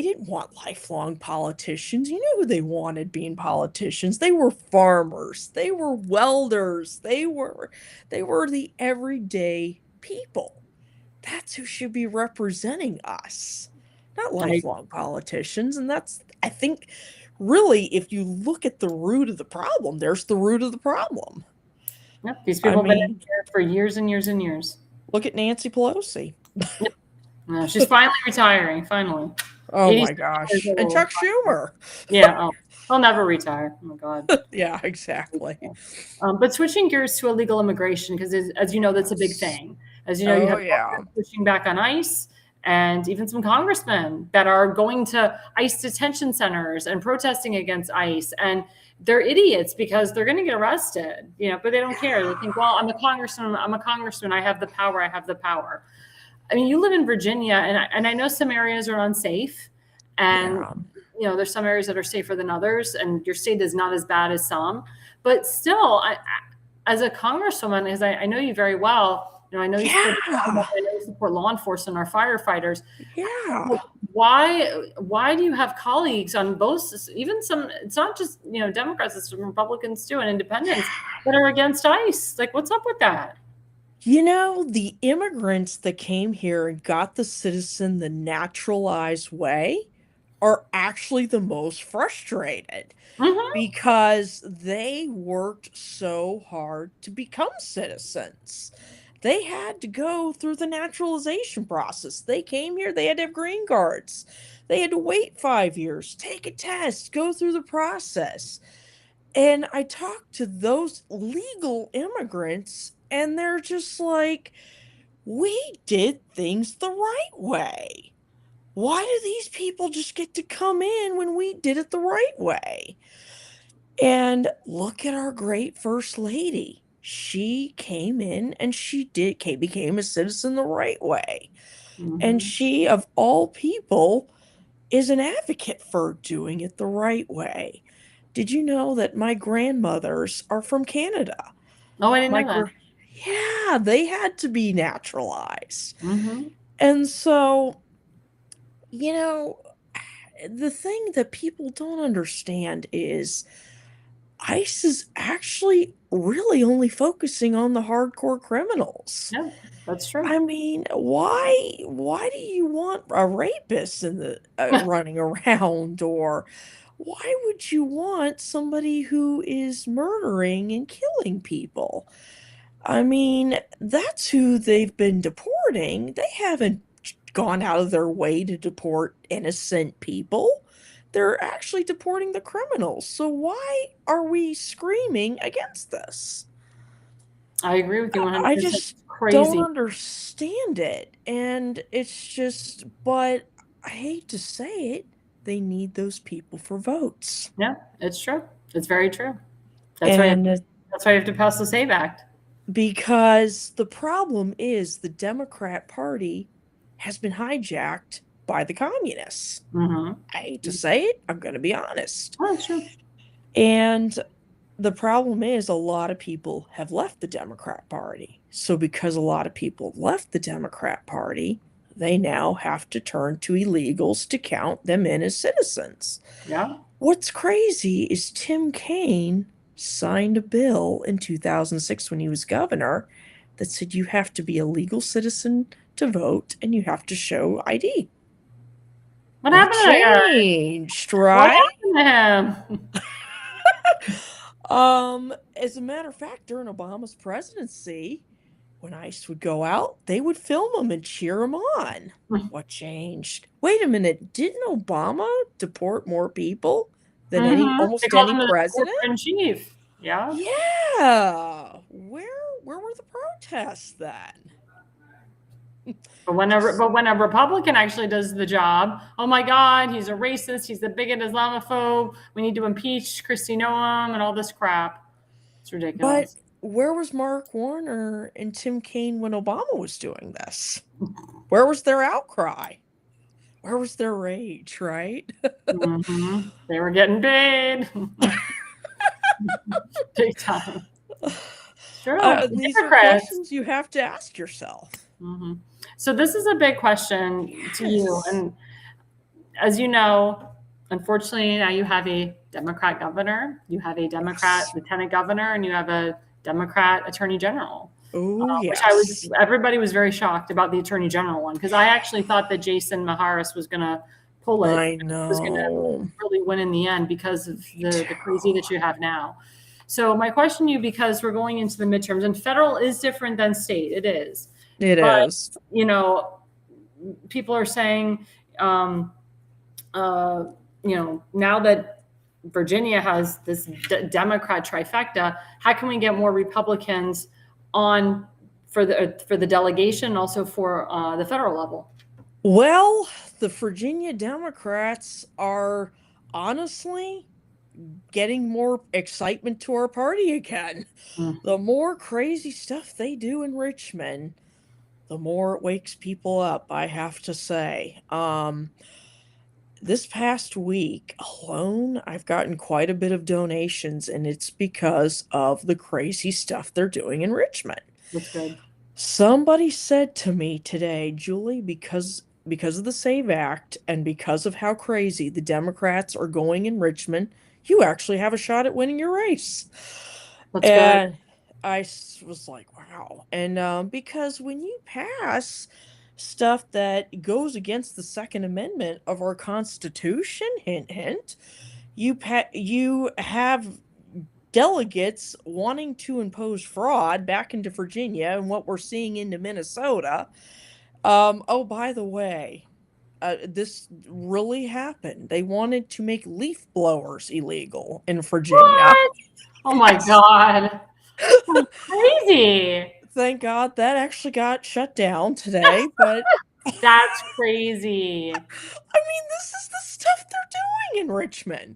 didn't want lifelong politicians. You know who they wanted being politicians? They were farmers. They were welders. They were the everyday people. That's who should be representing us, not lifelong politicians. And that's, I think, really, if you look at the root of the problem, there's the root of the problem. Yep, these people have been in here for years and years and years. Look at Nancy Pelosi. She's finally retiring, finally. Oh my gosh. And Chuck Schumer. Yeah, he'll never retire. Oh my God. Yeah, exactly. But switching gears to illegal immigration, because as you know, that's a big thing. As you know, you have pushing back on ICE and even some congressmen that are going to ICE detention centers and protesting against ICE. And they're idiots because they're going to get arrested, but they don't care. They think, well, I'm a congressman. I have the power. I mean, you live in Virginia, and I know some areas are unsafe, and there's some areas that are safer than others, and your state is not as bad as some. But still, as a congresswoman, as I know you very well, I know you support law enforcement, our firefighters. Yeah. Why do you have colleagues on both? Even some, it's not just Democrats, it's Republicans too, and independents that are against ICE. Like, what's up with that? The immigrants that came here and got the citizen the naturalized way are actually the most frustrated because they worked so hard to become citizens. They had to go through the naturalization process. They came here, they had to have green cards. They had to wait 5 years, take a test, go through the process. And I talked to those legal immigrants, and they're just like, we did things the right way. Why do these people just get to come in when we did it the right way? And look at our great First Lady. She came in and became a citizen the right way. And she, of all people, is an advocate for doing it the right way. Did you know that my grandmothers are from Canada? Oh, I didn't know that. Yeah, they had to be naturalized. And so, the thing that people don't understand is ICE is actually really only focusing on the hardcore criminals. Yeah, that's true. I mean, why do you want a rapist in the running around, or why would you want somebody who is murdering and killing people? I mean, that's who they've been deporting. They haven't gone out of their way to deport innocent people. They're actually deporting the criminals. So why are we screaming against this? I agree with you 100%. I just don't understand it. And it's just, but I hate to say it, they need those people for votes. Yeah, it's true. It's very true. That's why you have to pass the SAVE Act. Because the problem is the Democrat Party has been hijacked by the communists. Mm-hmm. I hate to say it, I'm going to be honest. Oh, that's true. And the problem is a lot of people have left the Democrat Party. So because a lot of people left the Democrat Party, they now have to turn to illegals to count them in as citizens. Yeah. What's crazy is Tim Kaine signed a bill in 2006 when he was governor that said you have to be a legal citizen to vote and you have to show ID. What That happened to that guy? changed, What right? happened to him? As a matter of fact, during Obama's presidency, when ICE would go out, they would film him and cheer him on. What changed? Wait a minute, didn't Obama deport more people than They almost called any him the president? in chief. Yeah. Yeah. Where were the protests then? But when a Republican actually does the job, oh my God, he's a racist, he's a bigot, Islamophobe. We need to impeach Kristi Noem and all this crap. It's ridiculous. But where was Mark Warner and Tim Kaine when Obama was doing this? Where was their outcry? Where was their rage, right? Mm-hmm. They were getting paid. Big time. Sure. These are questions you have to ask yourself. Mm-hmm. So this is a big question to you. And as you know, unfortunately, now you have a Democrat governor, you have a Democrat lieutenant governor, and you have a Democrat attorney general. Oh, yes. Which everybody was very shocked about the attorney general one, because I actually thought that Jason Maharis was going to pull it. I know. Was going to really win in the end because of the crazy that you have now. So my question to you, because we're going into the midterms, and federal is different than state. It is. It is. You know, people are saying, you know, now that Virginia has this Democrat trifecta, how can we get more Republicans on for the delegation and also for the federal level? Well, the Virginia Democrats are honestly getting more excitement to our party again. The more crazy stuff they do in Richmond, the more it wakes people up, I have to say. This past week alone, I've gotten quite a bit of donations, and it's because of the crazy stuff they're doing in Richmond. That's good. Somebody said to me today, Julie, because of the SAVE Act and because of how crazy the Democrats are going in Richmond, you actually have a shot at winning your race. That's good. I was like, wow. And because when you pass stuff that goes against the Second Amendment of our Constitution, hint, hint, you have delegates wanting to impose fraud back into Virginia and what we're seeing into Minnesota. Oh, by the way, this really happened. They wanted to make leaf blowers illegal in Virginia. What? Oh my God. That's crazy. Thank God that actually got shut down today, but that's crazy. I mean, this is the stuff they're doing in Richmond.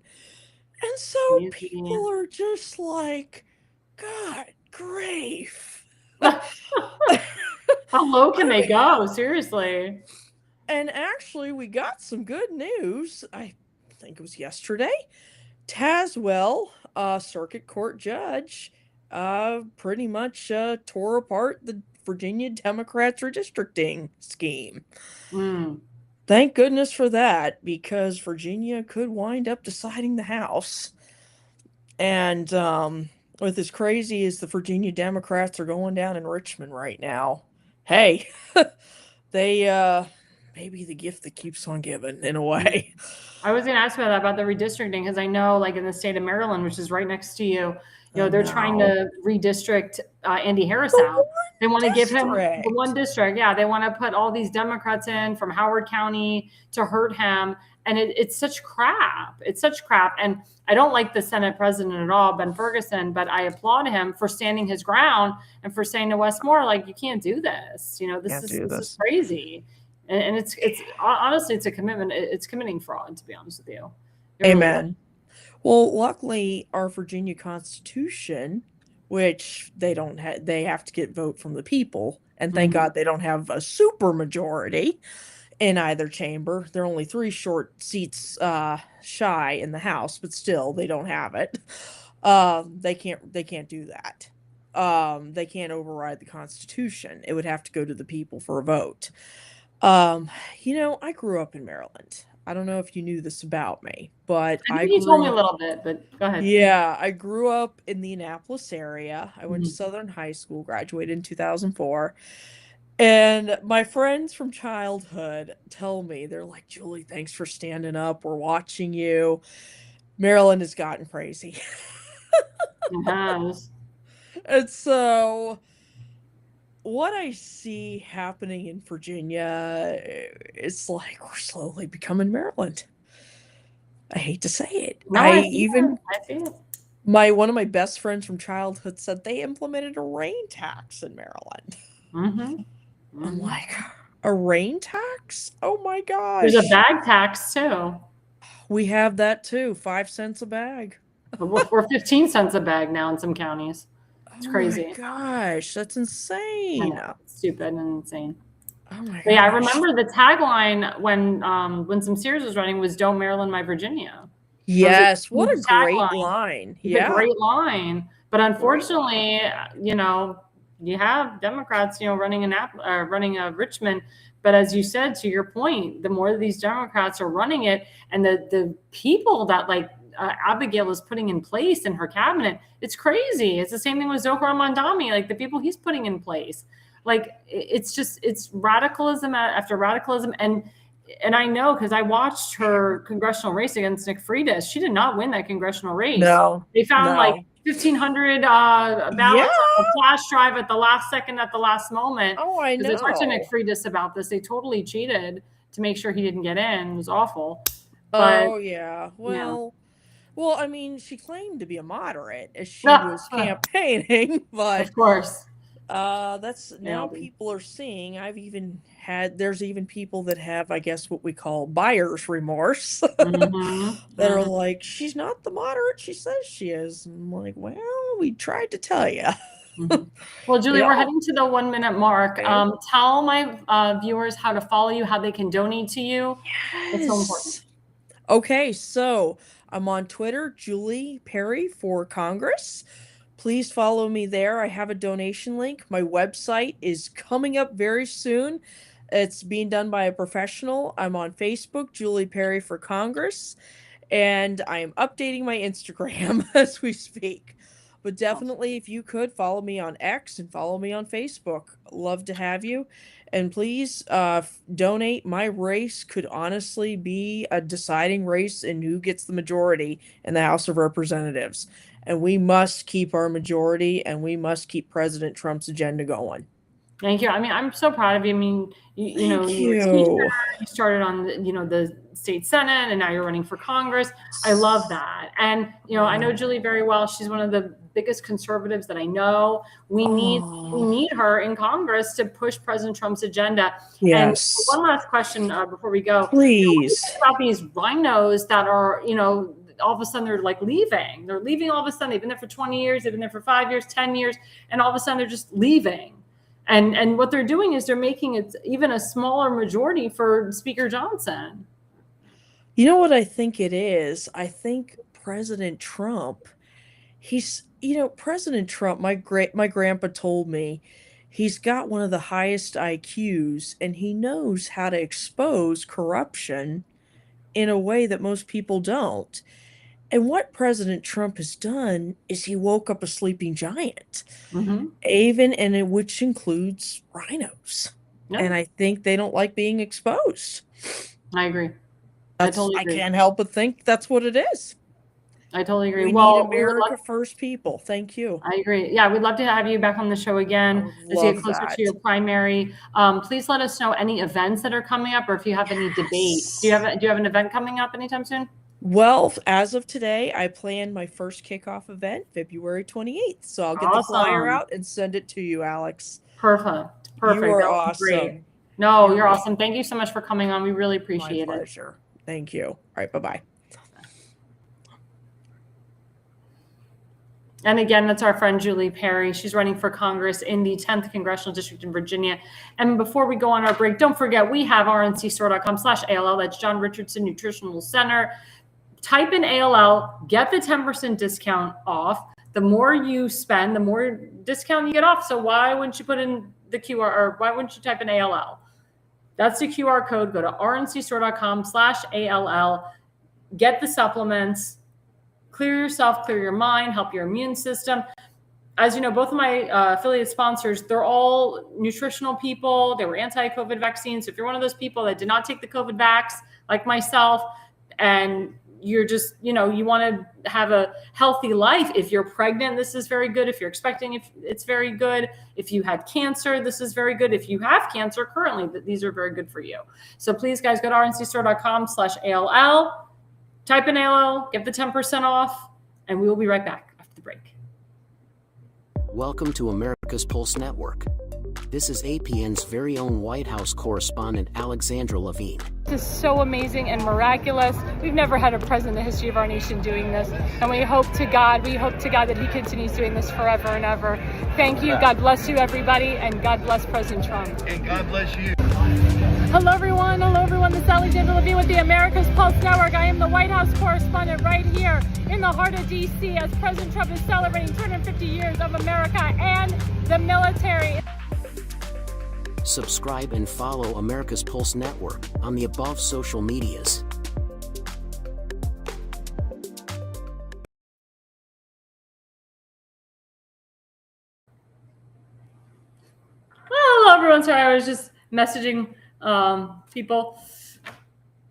And so people are just like, God, grief. How low can they go? Seriously. And actually, we got some good news. I think it was yesterday. Tazewell, circuit court judge, pretty much tore apart the Virginia Democrats redistricting scheme. Thank goodness for that, because Virginia could wind up deciding the House. And with as crazy as the Virginia Democrats are going down in Richmond right now, hey, they maybe the gift that keeps on giving in a way. I was going to ask about the redistricting, because I know, like, in the state of Maryland, which is right next to you, they're trying to redistrict Andy Harris out. They want to give him the one district. Yeah, they want to put all these Democrats in from Howard County to hurt him. And it's such crap. It's such crap. And I don't like the Senate president at all, Ben Ferguson, but I applaud him for standing his ground and for saying to Westmore, like, you can't do this. This is crazy. And it's honestly, it's a commitment. It's committing fraud, to be honest with you. Amen. Well, luckily, our Virginia Constitution which they don't have. They have to get vote from the people, and thank God they don't have a super majority in either chamber. They're only 3 short seats shy in the House, but still they don't have it. They can't do that. They can't override the Constitution. It would have to go to the people for a vote. I grew up in Maryland. I don't know if you knew this about me, but I think you told me a little bit, but go ahead. Yeah, I grew up in the Annapolis area. I went to Southern High School, graduated in 2004. And my friends from childhood tell me, they're like, Julie, thanks for standing up. We're watching you. Maryland has gotten crazy. It has. And so what I see happening in Virginia, it's like we're slowly becoming Maryland. I hate to say it. No, I see it. One of my best friends from childhood said they implemented a rain tax in Maryland. I'm like, a rain tax? Oh my gosh. There's a bag tax too. We have that too. 5 cents a bag. We're 15 cents a bag now in some counties. It's crazy. Oh my gosh, that's insane. It's stupid and insane. Oh my gosh. But yeah, I remember the tagline when Winsome Sears was running was "Don't Maryland my Virginia." Yes, what a great line. Yeah, a great line. But unfortunately, you have Democrats, running Richmond. But as you said, to your point, the more these Democrats are running it, and the people that Abigail is putting in place in her cabinet, it's crazy. It's the same thing with Zohar Mandami, like the people he's putting in place. Like it's radicalism after radicalism. And I know because I watched her congressional race against Nick Freitas. She did not win that congressional race. No. They found 1,500 ballots on a flash drive at the last second, at the last moment. Oh, I know. They talked to Nick Freitas about this. They totally cheated to make sure he didn't get in. It was awful. But, oh, yeah. Well, I mean, she claimed to be a moderate as she was campaigning, but of course, that's now people are seeing. There's even people that have, I guess, what we call buyer's remorse that are like, she's not the moderate she says she is. And I'm like, well, we tried to tell you. Well, Julie, we're heading to the 1 minute mark. Okay. Tell my viewers how to follow you, how they can donate to you. Yes. It's so important. Okay, so I'm on Twitter, Julie Perry for Congress. Please follow me there. I have a donation link. My website is coming up very soon. It's being done by a professional. I'm on Facebook, Julie Perry for Congress, and I am updating my Instagram as we speak. But definitely, if you could, follow me on X and follow me on Facebook. Love to have you. And please donate. My race could honestly be a deciding race in who gets the majority in the House of Representatives. And we must keep our majority, and we must keep President Trump's agenda going. Thank you. I mean, I'm so proud of you. I mean, you started on the state Senate, and now you're running for Congress. I love that. And, I know Julie very well. She's one of the biggest conservatives that I know. We need her in Congress to push President Trump's agenda. Yes. And one last question before we go. Please. About these rhinos that are, all of a sudden they're leaving. They're leaving all of a sudden. They've been there for 20 years. They've been there for 5 years, 10 years. And all of a sudden they're just leaving. And what they're doing is they're making it even a smaller majority for Speaker Johnson. You know what I think it is? I think President Trump, President Trump, my grandpa told me, he's got one of the highest IQs, and he knows how to expose corruption in a way that most people don't. And what President Trump has done is he woke up a sleeping giant, which includes rhinos. Yep. And I think they don't like being exposed. I agree. I totally agree. I can't help but think that's what it is. I totally agree. We need America first people. Thank you. I agree. Yeah, we'd love to have you back on the show again as you get closer to your primary. Please let us know any events that are coming up, or if you have any debates. Do you have an event coming up anytime soon? Well, as of today, I plan my first kickoff event, February 28th. So I'll get the flyer out and send it to you, Alex. Perfect. You are awesome. Great. No, you're awesome. Thank you so much for coming on. We really appreciate it. My pleasure. Thank you. All right. Bye-bye. And again, that's our friend Julie Perry. She's running for Congress in the 10th Congressional District in Virginia. And before we go on our break, don't forget, we have rncstore.com/ALL. That's John Richardson Nutritional Center. Type in ALL, get the 10% discount off. The more you spend, the more discount you get off. So why wouldn't you put in the QR, or why wouldn't you type in ALL? That's the QR code. Go to rncstore.com/ALL. Get the supplements. Clear yourself, clear your mind, help your immune system. As you know, both of my affiliate sponsors, they're all nutritional people. They were anti-COVID vaccines. So if you're one of those people that did not take the COVID vax, like myself, and you're just, you want to have a healthy life. If you're pregnant, this is very good. If you're expecting, it's very good. If you had cancer, this is very good. If you have cancer currently, these are very good for you. So please, guys, go to rncstore.com/ALL. Type in ALL, get the 10% off, and we will be right back after the break. Welcome to America's Pulse Network. This is APN's very own White House correspondent, Alexandra Levine. This is so amazing and miraculous. We've never had a president in the history of our nation doing this. And we hope to God that he continues doing this forever and ever. Thank you. God bless you, everybody. And God bless President Trump. And God bless you. Hello, everyone. This is Alexandra Levine with the America's Pulse Network. I am the White House correspondent right here in the heart of D.C. as President Trump is celebrating 250 years of America and the military. Subscribe and follow America's Pulse Network on the above social medias. Hello, everyone. Sorry, I was just messaging people.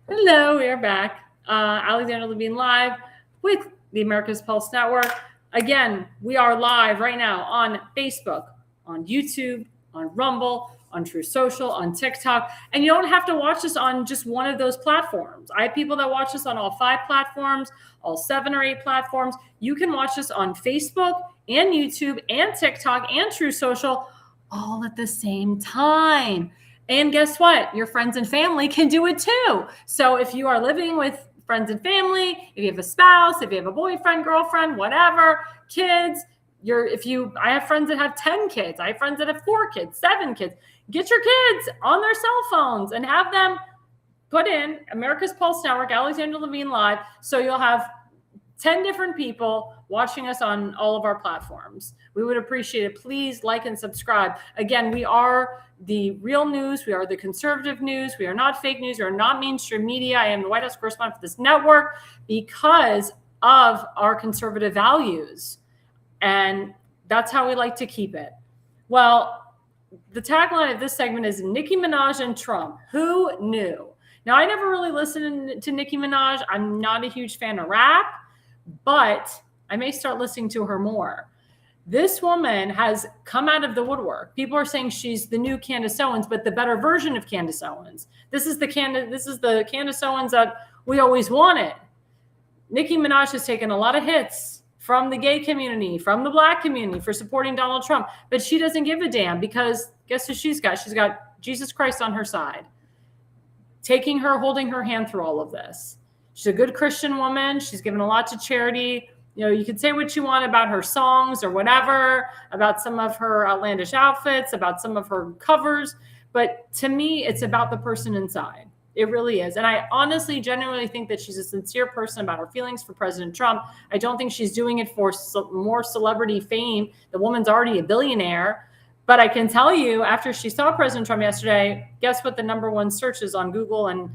Hello, we are back. Alexandra Levine live with the America's Pulse Network. Again, we are live right now on Facebook, on YouTube, on Rumble, on True Social, on TikTok. And you don't have to watch us on just one of those platforms. I have people that watch us on all 5 platforms, all 7 or 8 platforms. You can watch us on Facebook and YouTube and TikTok and True Social all at the same time. And guess what? Your friends and family can do it too. So if you are living with friends and family, if you have a spouse, if you have a boyfriend, girlfriend, whatever, kids, I have friends that have 10 kids. I have friends that have 4 kids, 7 kids. Get your kids on their cell phones and have them put in America's Pulse Network, Alexandra Levine Live. So you'll have 10 different people watching us on all of our platforms. We would appreciate it. Please like and subscribe. Again, we are the real news. We are the conservative news. We are not fake news. We are not mainstream media. I am the White House correspondent for this network because of our conservative values. And that's how we like to keep it. Well, the tagline of this segment is Nicki Minaj and Trump. Who knew? Now, I never really listened to Nicki Minaj. I'm not a huge fan of rap, but I may start listening to her more. This woman has come out of the woodwork. People are saying she's the new Candace Owens, but the better version of Candace Owens. This is the Candace Owens that we always wanted. Nicki Minaj has taken a lot of hits from the gay community, from the Black community for supporting Donald Trump, but she doesn't give a damn because guess who she's got? She's got Jesus Christ on her side, holding her hand through all of this. She's a good Christian woman. She's given a lot to charity. You could say what you want about her songs or whatever, about some of her outlandish outfits, about some of her covers. But to me, it's about the person inside. It really is. And I honestly, genuinely think that she's a sincere person about her feelings for President Trump. I don't think she's doing it for more celebrity fame. The woman's already a billionaire. But I can tell you, after she saw President Trump yesterday, guess what the #1 search is on Google and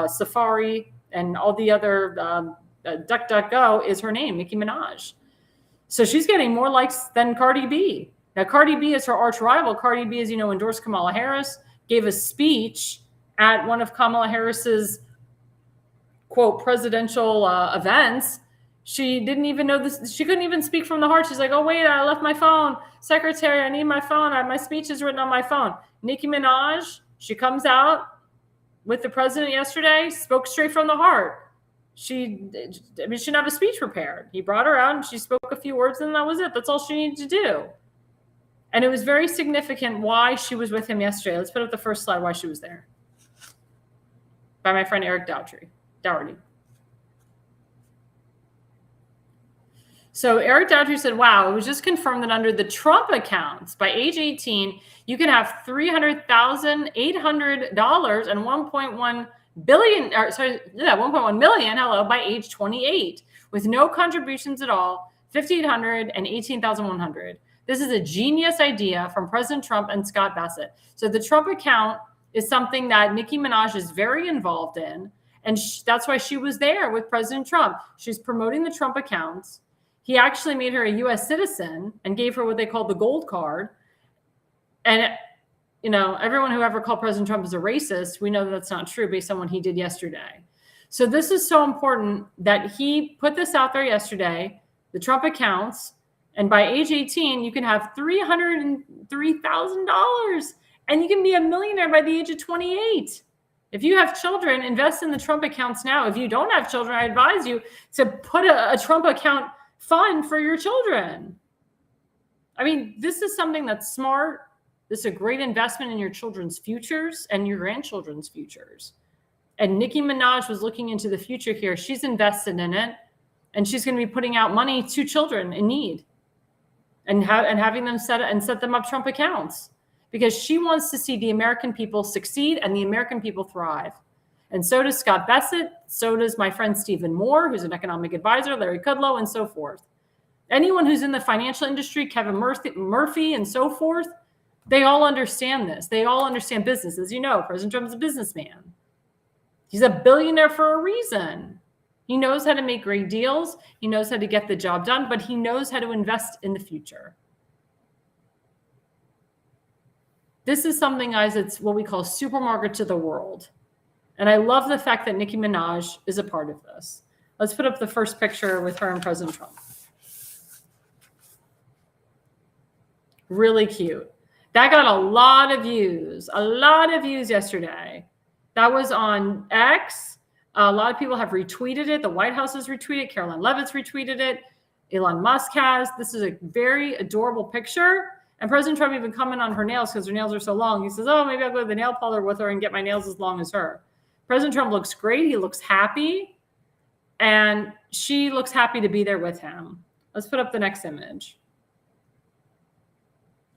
Safari and all the other DuckDuckGo is her name, Nicki Minaj. So she's getting more likes than Cardi B. Now, Cardi B is her arch rival. Cardi B, as you know, endorsed Kamala Harris, gave a speech at one of Kamala Harris's, quote, presidential events. She didn't even know this. She couldn't even speak from the heart. She's like, oh, wait, I left my phone. Secretary, I need my phone. My speech is written on my phone. Nicki Minaj, she comes out with the president yesterday, spoke straight from the heart. She didn't have a speech prepared. He brought her out and she spoke a few words and that was it. That's all she needed to do. And it was very significant why she was with him yesterday. Let's put up the first slide why she was there. By my friend Eric Dougherty. So Eric Daughtry said, wow, it was just confirmed that under the Trump accounts, by age 18, you can have $300,800 and 1.1 billion, or sorry, 1.1 million, by age 28, with no contributions at all, 5,800 and 18,100. This is a genius idea from President Trump and Scott Bassett. So the Trump account is something that Nicki Minaj is very involved in, and that's why she was there with President Trump. She's promoting the Trump accounts. He actually made her a U.S. citizen and gave her what they call the gold card. And, everyone who ever called President Trump as a racist, we know that that's not true based on what he did yesterday. So this is so important that he put this out there yesterday, the Trump accounts, and by age 18, you can have $303,000 and you can be a millionaire by the age of 28. If you have children, invest in the Trump accounts now. If you don't have children, I advise you to put a Trump account fund for your children. I mean, this is something that's smart. This is a great investment in your children's futures and your grandchildren's futures. And Nicki Minaj was looking into the future here. She's invested in it, and she's going to be putting out money to children in need and having them set them up Trump accounts, because she wants to see the American people succeed and the American people thrive. And so does Scott Bassett. So does my friend Stephen Moore, who's an economic advisor, Larry Kudlow, and so forth. Anyone who's in the financial industry, Kevin Murphy, and so forth, they all understand this. They all understand business. As you know, President Trump is a businessman. He's a billionaire for a reason. He knows how to make great deals. He knows how to get the job done, but he knows how to invest in the future. This is something, guys, it's what we call supermarket to the world. And I love the fact that Nicki Minaj is a part of this. Let's put up the first picture with her and President Trump. Really cute. That got a lot of views yesterday. That was on X. A lot of people have retweeted it. The White House has retweeted it. Caroline Leavitt's retweeted it. Elon Musk has. This is a very adorable picture. And President Trump even commented on her nails because her nails are so long. He says, oh, maybe I'll go to the nail parlor with her and get my nails as long as her. President Trump looks great. He looks happy. And she looks happy to be there with him. Let's put up the next image.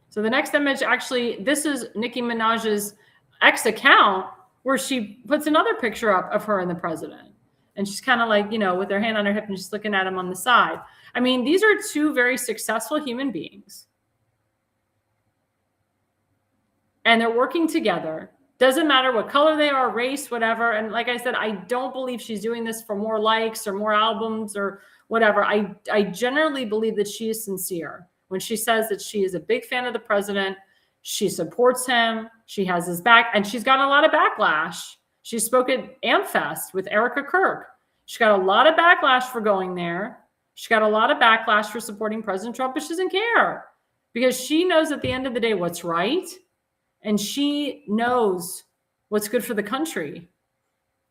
So the next image, actually, this is Nicki Minaj's X account where she puts another picture up of her and the president. And she's kind of like, with her hand on her hip and just looking at him on the side. I mean, these are two very successful human beings. And they're working together. Doesn't matter what color they are, race, whatever. And like I said, I don't believe she's doing this for more likes or more albums or whatever. I generally believe that she is sincere when she says that she is a big fan of the president. She supports him. She has his back. And she's gotten a lot of backlash. She spoke at AmFest with Erica Kirk. She got a lot of backlash for going there. She got a lot of backlash for supporting President Trump, but she doesn't care because she knows at the end of the day what's right. And she knows what's good for the country.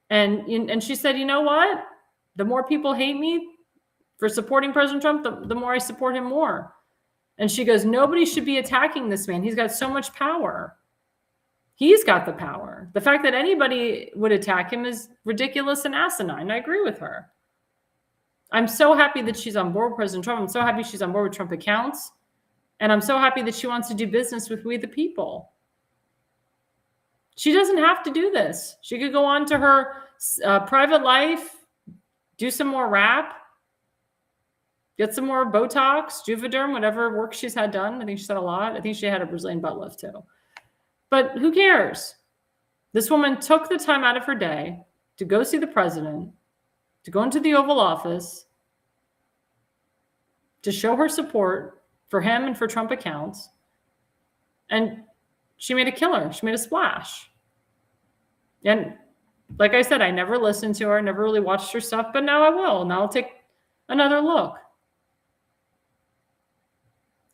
And she said, you know what? The more people hate me for supporting President Trump, the more I support him more. And she goes, nobody should be attacking this man. He's got so much power. He's got the power. The fact that anybody would attack him is ridiculous and asinine. I agree with her. I'm so happy that she's on board with President Trump. I'm so happy she's on board with Trump accounts. And I'm so happy that she wants to do business with we the people. She doesn't have to do this. She could go on to her private life, do some more rap, get some more Botox, Juvederm, whatever work she's had done. I think she said a lot. I think she had a Brazilian butt lift too. But who cares? This woman took the time out of her day to go see the president, to go into the Oval Office, to show her support for him and for Trump accounts. And she made a killer. She made a splash. And like I said, I never listened to her, never really watched her stuff, but now I will. Now I'll take another look.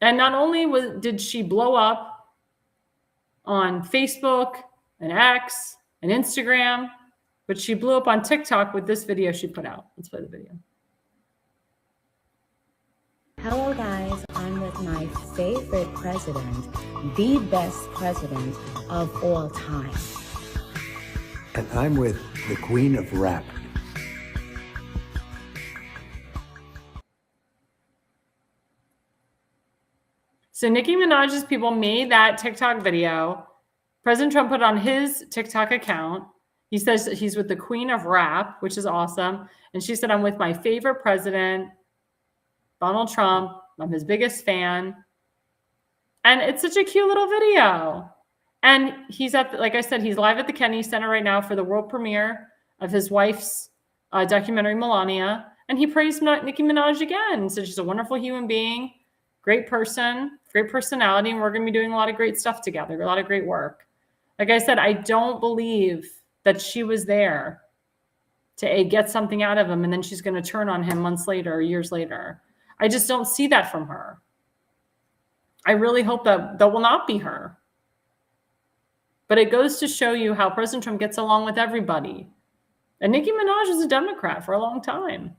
And not only did she blow up on Facebook and X and Instagram, but she blew up on TikTok with this video she put out. Let's play the video. Hello guys, I'm with my favorite president, the best president of all time. And I'm with the queen of rap. So Nicki Minaj's people made that TikTok video. President Trump put it on his TikTok account. He says he's with the queen of rap, which is awesome. And she said, I'm with my favorite president, Donald Trump. I'm his biggest fan. And it's such a cute little video. And he's like I said, he's live at the Kennedy Center right now for the world premiere of his wife's documentary, Melania. And he praised Nicki Minaj again. So she's a wonderful human being, great person, great personality. And we're going to be doing a lot of great stuff together, a lot of great work. Like I said, I don't believe that she was there to get something out of him. And then she's going to turn on him months later or years later. I just don't see that from her. I really hope that will not be her. But it goes to show you how President Trump gets along with everybody. And Nicki Minaj was a Democrat for a long time.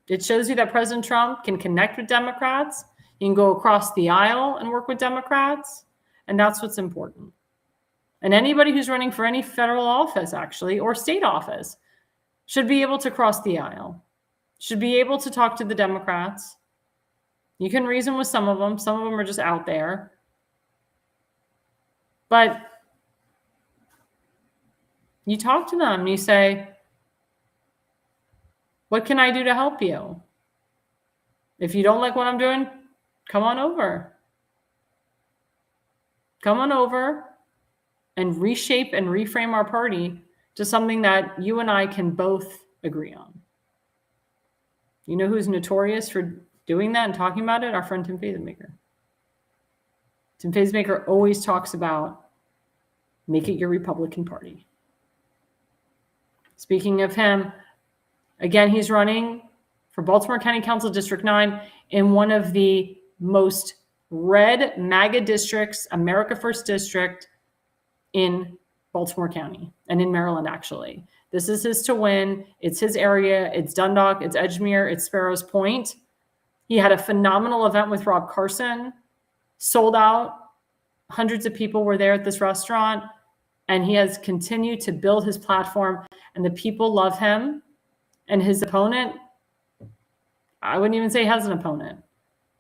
It shows you that President Trump can connect with Democrats. He can go across the aisle and work with Democrats. And that's what's important. And anybody who's running for any federal office, actually, or state office, should be able to cross the aisle, should be able to talk to the Democrats. You can reason with some of them. Some of them are just out there. But you talk to them and you say, what can I do to help you? If you don't like what I'm doing, come on over. Come on over and reshape and reframe our party to something that you and I can both agree on. You know who's notorious for doing that and talking about it? Our friend Tim Fazenmaker. Tim Fazenmaker always talks about make it your Republican Party. Speaking of him, again, he's running for Baltimore County Council District 9 in one of the most red MAGA districts, America First District in Baltimore County and in Maryland, actually. This is his to win. It's his area. It's Dundalk. It's Edgemere. It's Sparrows Point. He had a phenomenal event with Rob Carson, sold out. Hundreds of people were there at this restaurant, and he has continued to build his platform, and the people love him. And his opponent, I wouldn't even say he has an opponent.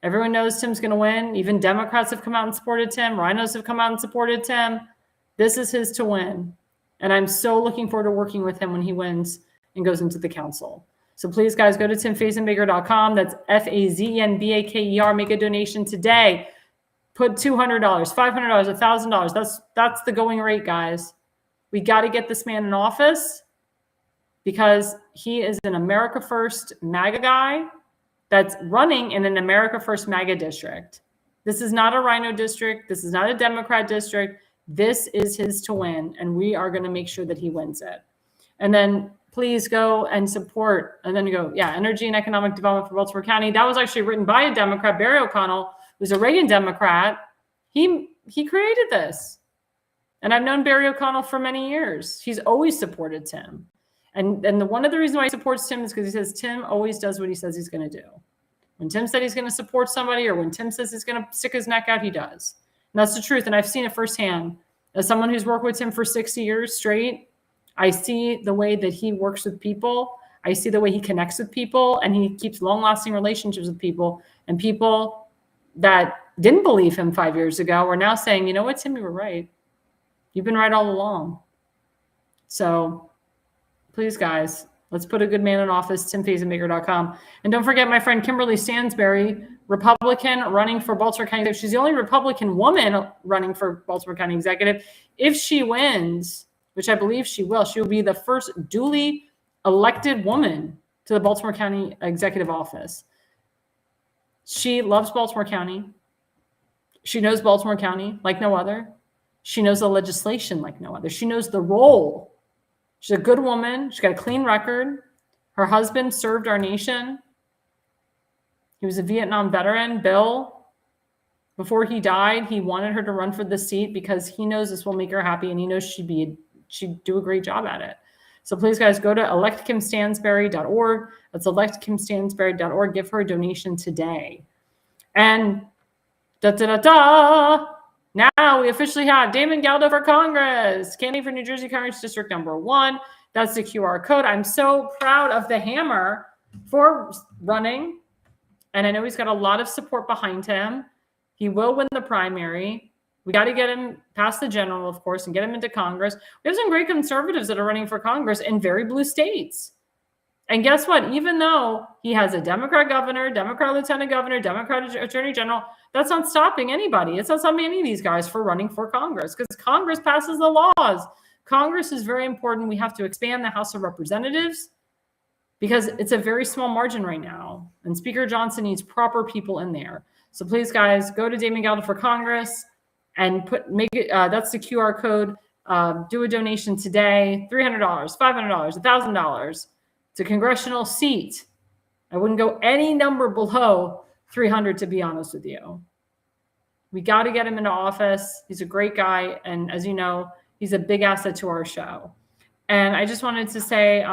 Everyone knows Tim's going to win. Even Democrats have come out and supported Tim. Rhinos have come out and supported Tim. This is his to win. And I'm so looking forward to working with him when he wins and goes into the council. So please, guys, go to timfazenmaker.com. That's FAZENBAKER. Make a donation today. Put $200, $500, $1,000. That's the going rate, guys. We got to get this man in office because he is an America First MAGA guy that's running in an America First MAGA district. This is not a Rhino district. This is not a Democrat district. This is his to win, and we are going to make sure that he wins it. And then please go and support. And then you go, energy and economic development for Baltimore County. That was actually written by a Democrat, Barry O'Connell, who's a Reagan Democrat. He created this. And I've known Barry O'Connell for many years. He's always supported Tim. And one of the reasons why he supports Tim is because he says Tim always does what he says he's going to do. When Tim said he's going to support somebody, or when Tim says he's going to stick his neck out, he does. And that's the truth. And I've seen it firsthand. As someone who's worked with Tim for 6 years straight, I see the way that he works with people. I see the way he connects with people, and he keeps long-lasting relationships with people. And people that didn't believe him 5 years ago are now saying, you know what, Tim, you were right. You've been right all along. So please, guys, let's put a good man in office, timfazenmaker.com. And don't forget my friend Kimberly Stansberry, Republican, running for Baltimore County. She's the only Republican woman running for Baltimore County Executive. If she wins, which I believe she will be the first duly elected woman to the Baltimore County Executive Office. She loves Baltimore County. She knows Baltimore County like no other. She knows the legislation like no other. She knows the role. She's a good woman. She's got a clean record. Her husband served our nation. He was a Vietnam veteran, Bill. Before he died, he wanted her to run for the seat because he knows this will make her happy, and he knows she'd do a great job at it. So please, guys, go to electkimstansberry.org. That's electkimstansberry.org. Give her a donation today. And now we officially have Damon Galdo for Congress, candidate for New Jersey Congress District number 1. That's the QR code. I'm so proud of the Hammer for running. And I know he's got a lot of support behind him. He will win the primary. We got to get him past the general, of course, and get him into Congress. We have some great conservatives that are running for Congress in very blue states. And guess what? Even though he has a Democrat governor, Democrat lieutenant governor, Democrat attorney general, that's not stopping anybody. It's not stopping any of these guys for running for Congress because Congress passes the laws. Congress is very important. We have to expand the House of Representatives because it's a very small margin right now. And Speaker Johnson needs proper people in there. So please, guys, go to Damon Galdo for Congress and that's the QR code. Do a donation today, $300, $500, $1,000. It's a congressional seat. I wouldn't go any number below 300, to be honest with you. We got to get him into office. He's a great guy. And as you know, he's a big asset to our show. And I just wanted to say,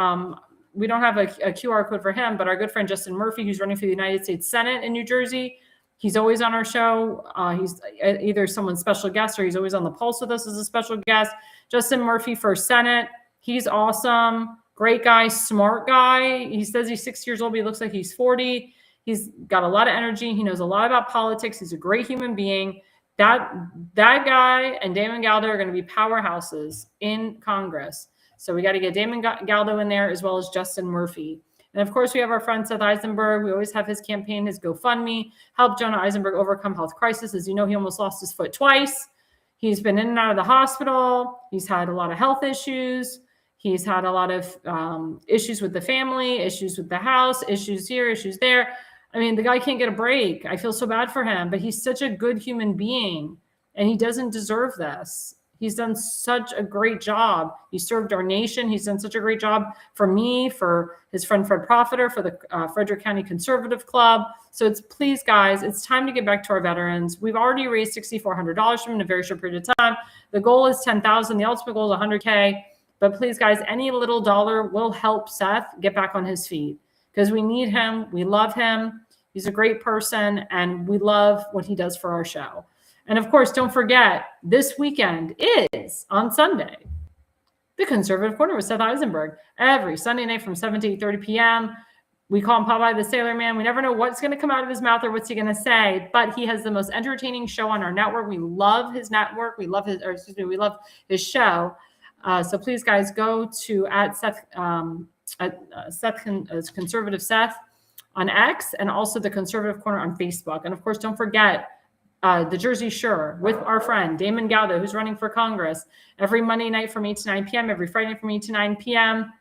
we don't have a QR code for him, but our good friend Justin Murphy, who's running for the United States Senate in New Jersey, he's always on our show. He's either someone's special guest or he's always on the Pulse with us as a special guest. Justin Murphy for Senate. He's awesome. Great guy, smart guy. He says he's 6 years old, but he looks like he's 40. He's got a lot of energy. He knows a lot about politics. He's a great human being. That guy and Damon Galdo are going to be powerhouses in Congress. So we got to get Damon Galdo in there as well as Justin Murphy. And of course, we have our friend Seth Eisenberg. We always have his campaign, his GoFundMe, help Jonah Eisenberg overcome health crisis. As you know, he almost lost his foot twice. He's been in and out of the hospital. He's had a lot of health issues. He's had a lot of issues with the family, issues with the house, issues here, issues there. I mean, the guy can't get a break. I feel so bad for him, but he's such a good human being, and he doesn't deserve this. He's done such a great job. He served our nation. He's done such a great job for me, for his friend Fred Profiter, for the Frederick County Conservative Club. So please, guys, it's time to get back to our veterans. We've already raised $6,400 from in a very short period of time. The goal is $10,000. The ultimate goal is $100K. But please, guys, any little dollar will help Seth get back on his feet because we need him. We love him. He's a great person, and we love what he does for our show. And, of course, don't forget, this weekend is, on Sunday, the Conservative Corner with Seth Eisenberg. Every Sunday night from 7 to 8:30 p.m. We call him Popeye the Sailor Man. We never know what's going to come out of his mouth or what's he going to say, but he has the most entertaining show on our network. We love his network. We love we love his show. So please, guys, go to Conservative Seth on X and also the Conservative Corner on Facebook. And of course, don't forget the Jersey Shore with our friend Damon Galdo, who's running for Congress every Monday night from 8 to 9 p.m., every Friday from 8 to 9 p.m.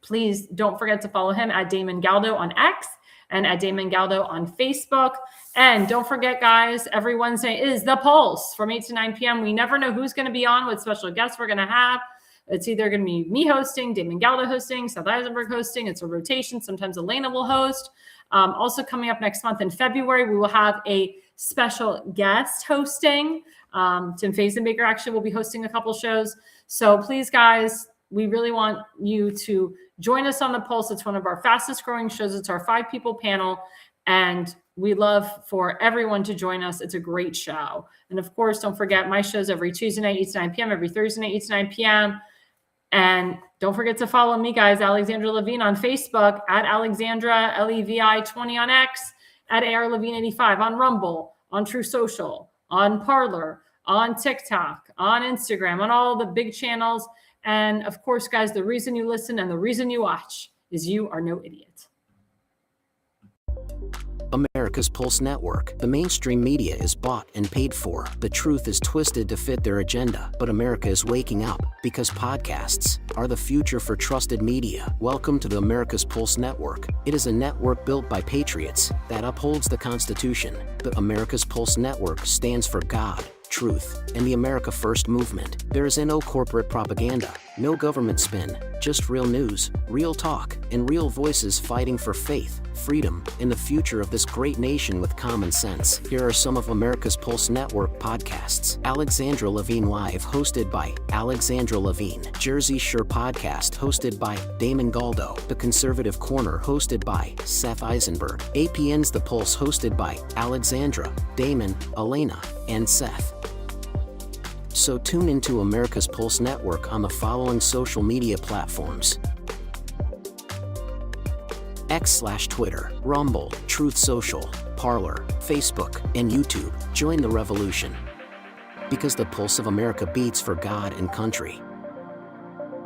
Please don't forget to follow him at Damon Galdo on X and at Damon Galdo on Facebook. And don't forget, guys, every Wednesday is The Pulse from 8 to 9 p.m. We never know who's going to be on, what special guests we're going to have. It's either going to be me hosting, Damon Galdo hosting, Seth Eisenberg hosting. It's a rotation. Sometimes Elena will host. Also coming up next month in February, we will have a special guest hosting. Tim Fazenbaker actually will be hosting a couple shows. So please, guys, we really want you to join us on The Pulse. It's one of our fastest growing shows. It's our 5-people panel. And we love for everyone to join us. It's a great show. And of course, don't forget my shows every Tuesday night, 8 to 9 p.m., every Thursday night, 8 to 9 p.m. And don't forget to follow me, guys, Alexandra Levine on Facebook, at Alexandra, Levi 20 on X, at A.R.L. Levine 85 on Rumble, on True Social, on Parler, on TikTok, on Instagram, on all the big channels. And of course, guys, the reason you listen and the reason you watch is you are no idiot. America's Pulse Network. The mainstream media is bought and paid for. The truth is twisted to fit their agenda. But America is waking up because podcasts are the future for trusted media. Welcome to the America's Pulse Network. It is a network built by patriots that upholds the Constitution. The America's Pulse Network stands for God, truth, and the America First movement. There is no corporate propaganda, no government spin, just real news, real talk, and real voices fighting for faith, freedom, and the future of this great nation with common sense. Here are some of America's Pulse Network podcasts. Alexandra Levine Live, hosted by Alexandra Levine. Jersey Shore Podcast, hosted by Damon Galdo. The Conservative Corner, hosted by Seth Eisenberg. APN's The Pulse, hosted by Alexandra, Damon, Elena, and Seth. So tune into America's Pulse Network on the following social media platforms: X/Twitter, Rumble, Truth Social, Parler, Facebook, and YouTube. Join the revolution. Because the pulse of America beats for God and country.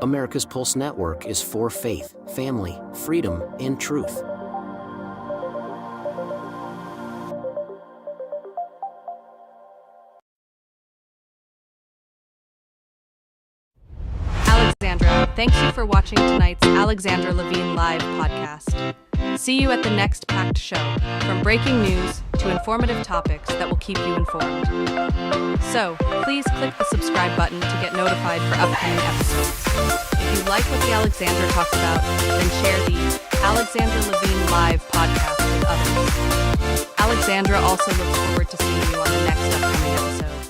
America's Pulse Network is for faith, family, freedom, and truth. Alexandra, thanks you for watching tonight's Alexandra Levine Live podcast. See you at the next packed show, from breaking news to informative topics that will keep you informed. So, please click the subscribe button to get notified for upcoming episodes. If you like what the Alexandra talks about, then share the Alexandra Levine Live podcast with others. Alexandra also looks forward to seeing you on the next upcoming episode.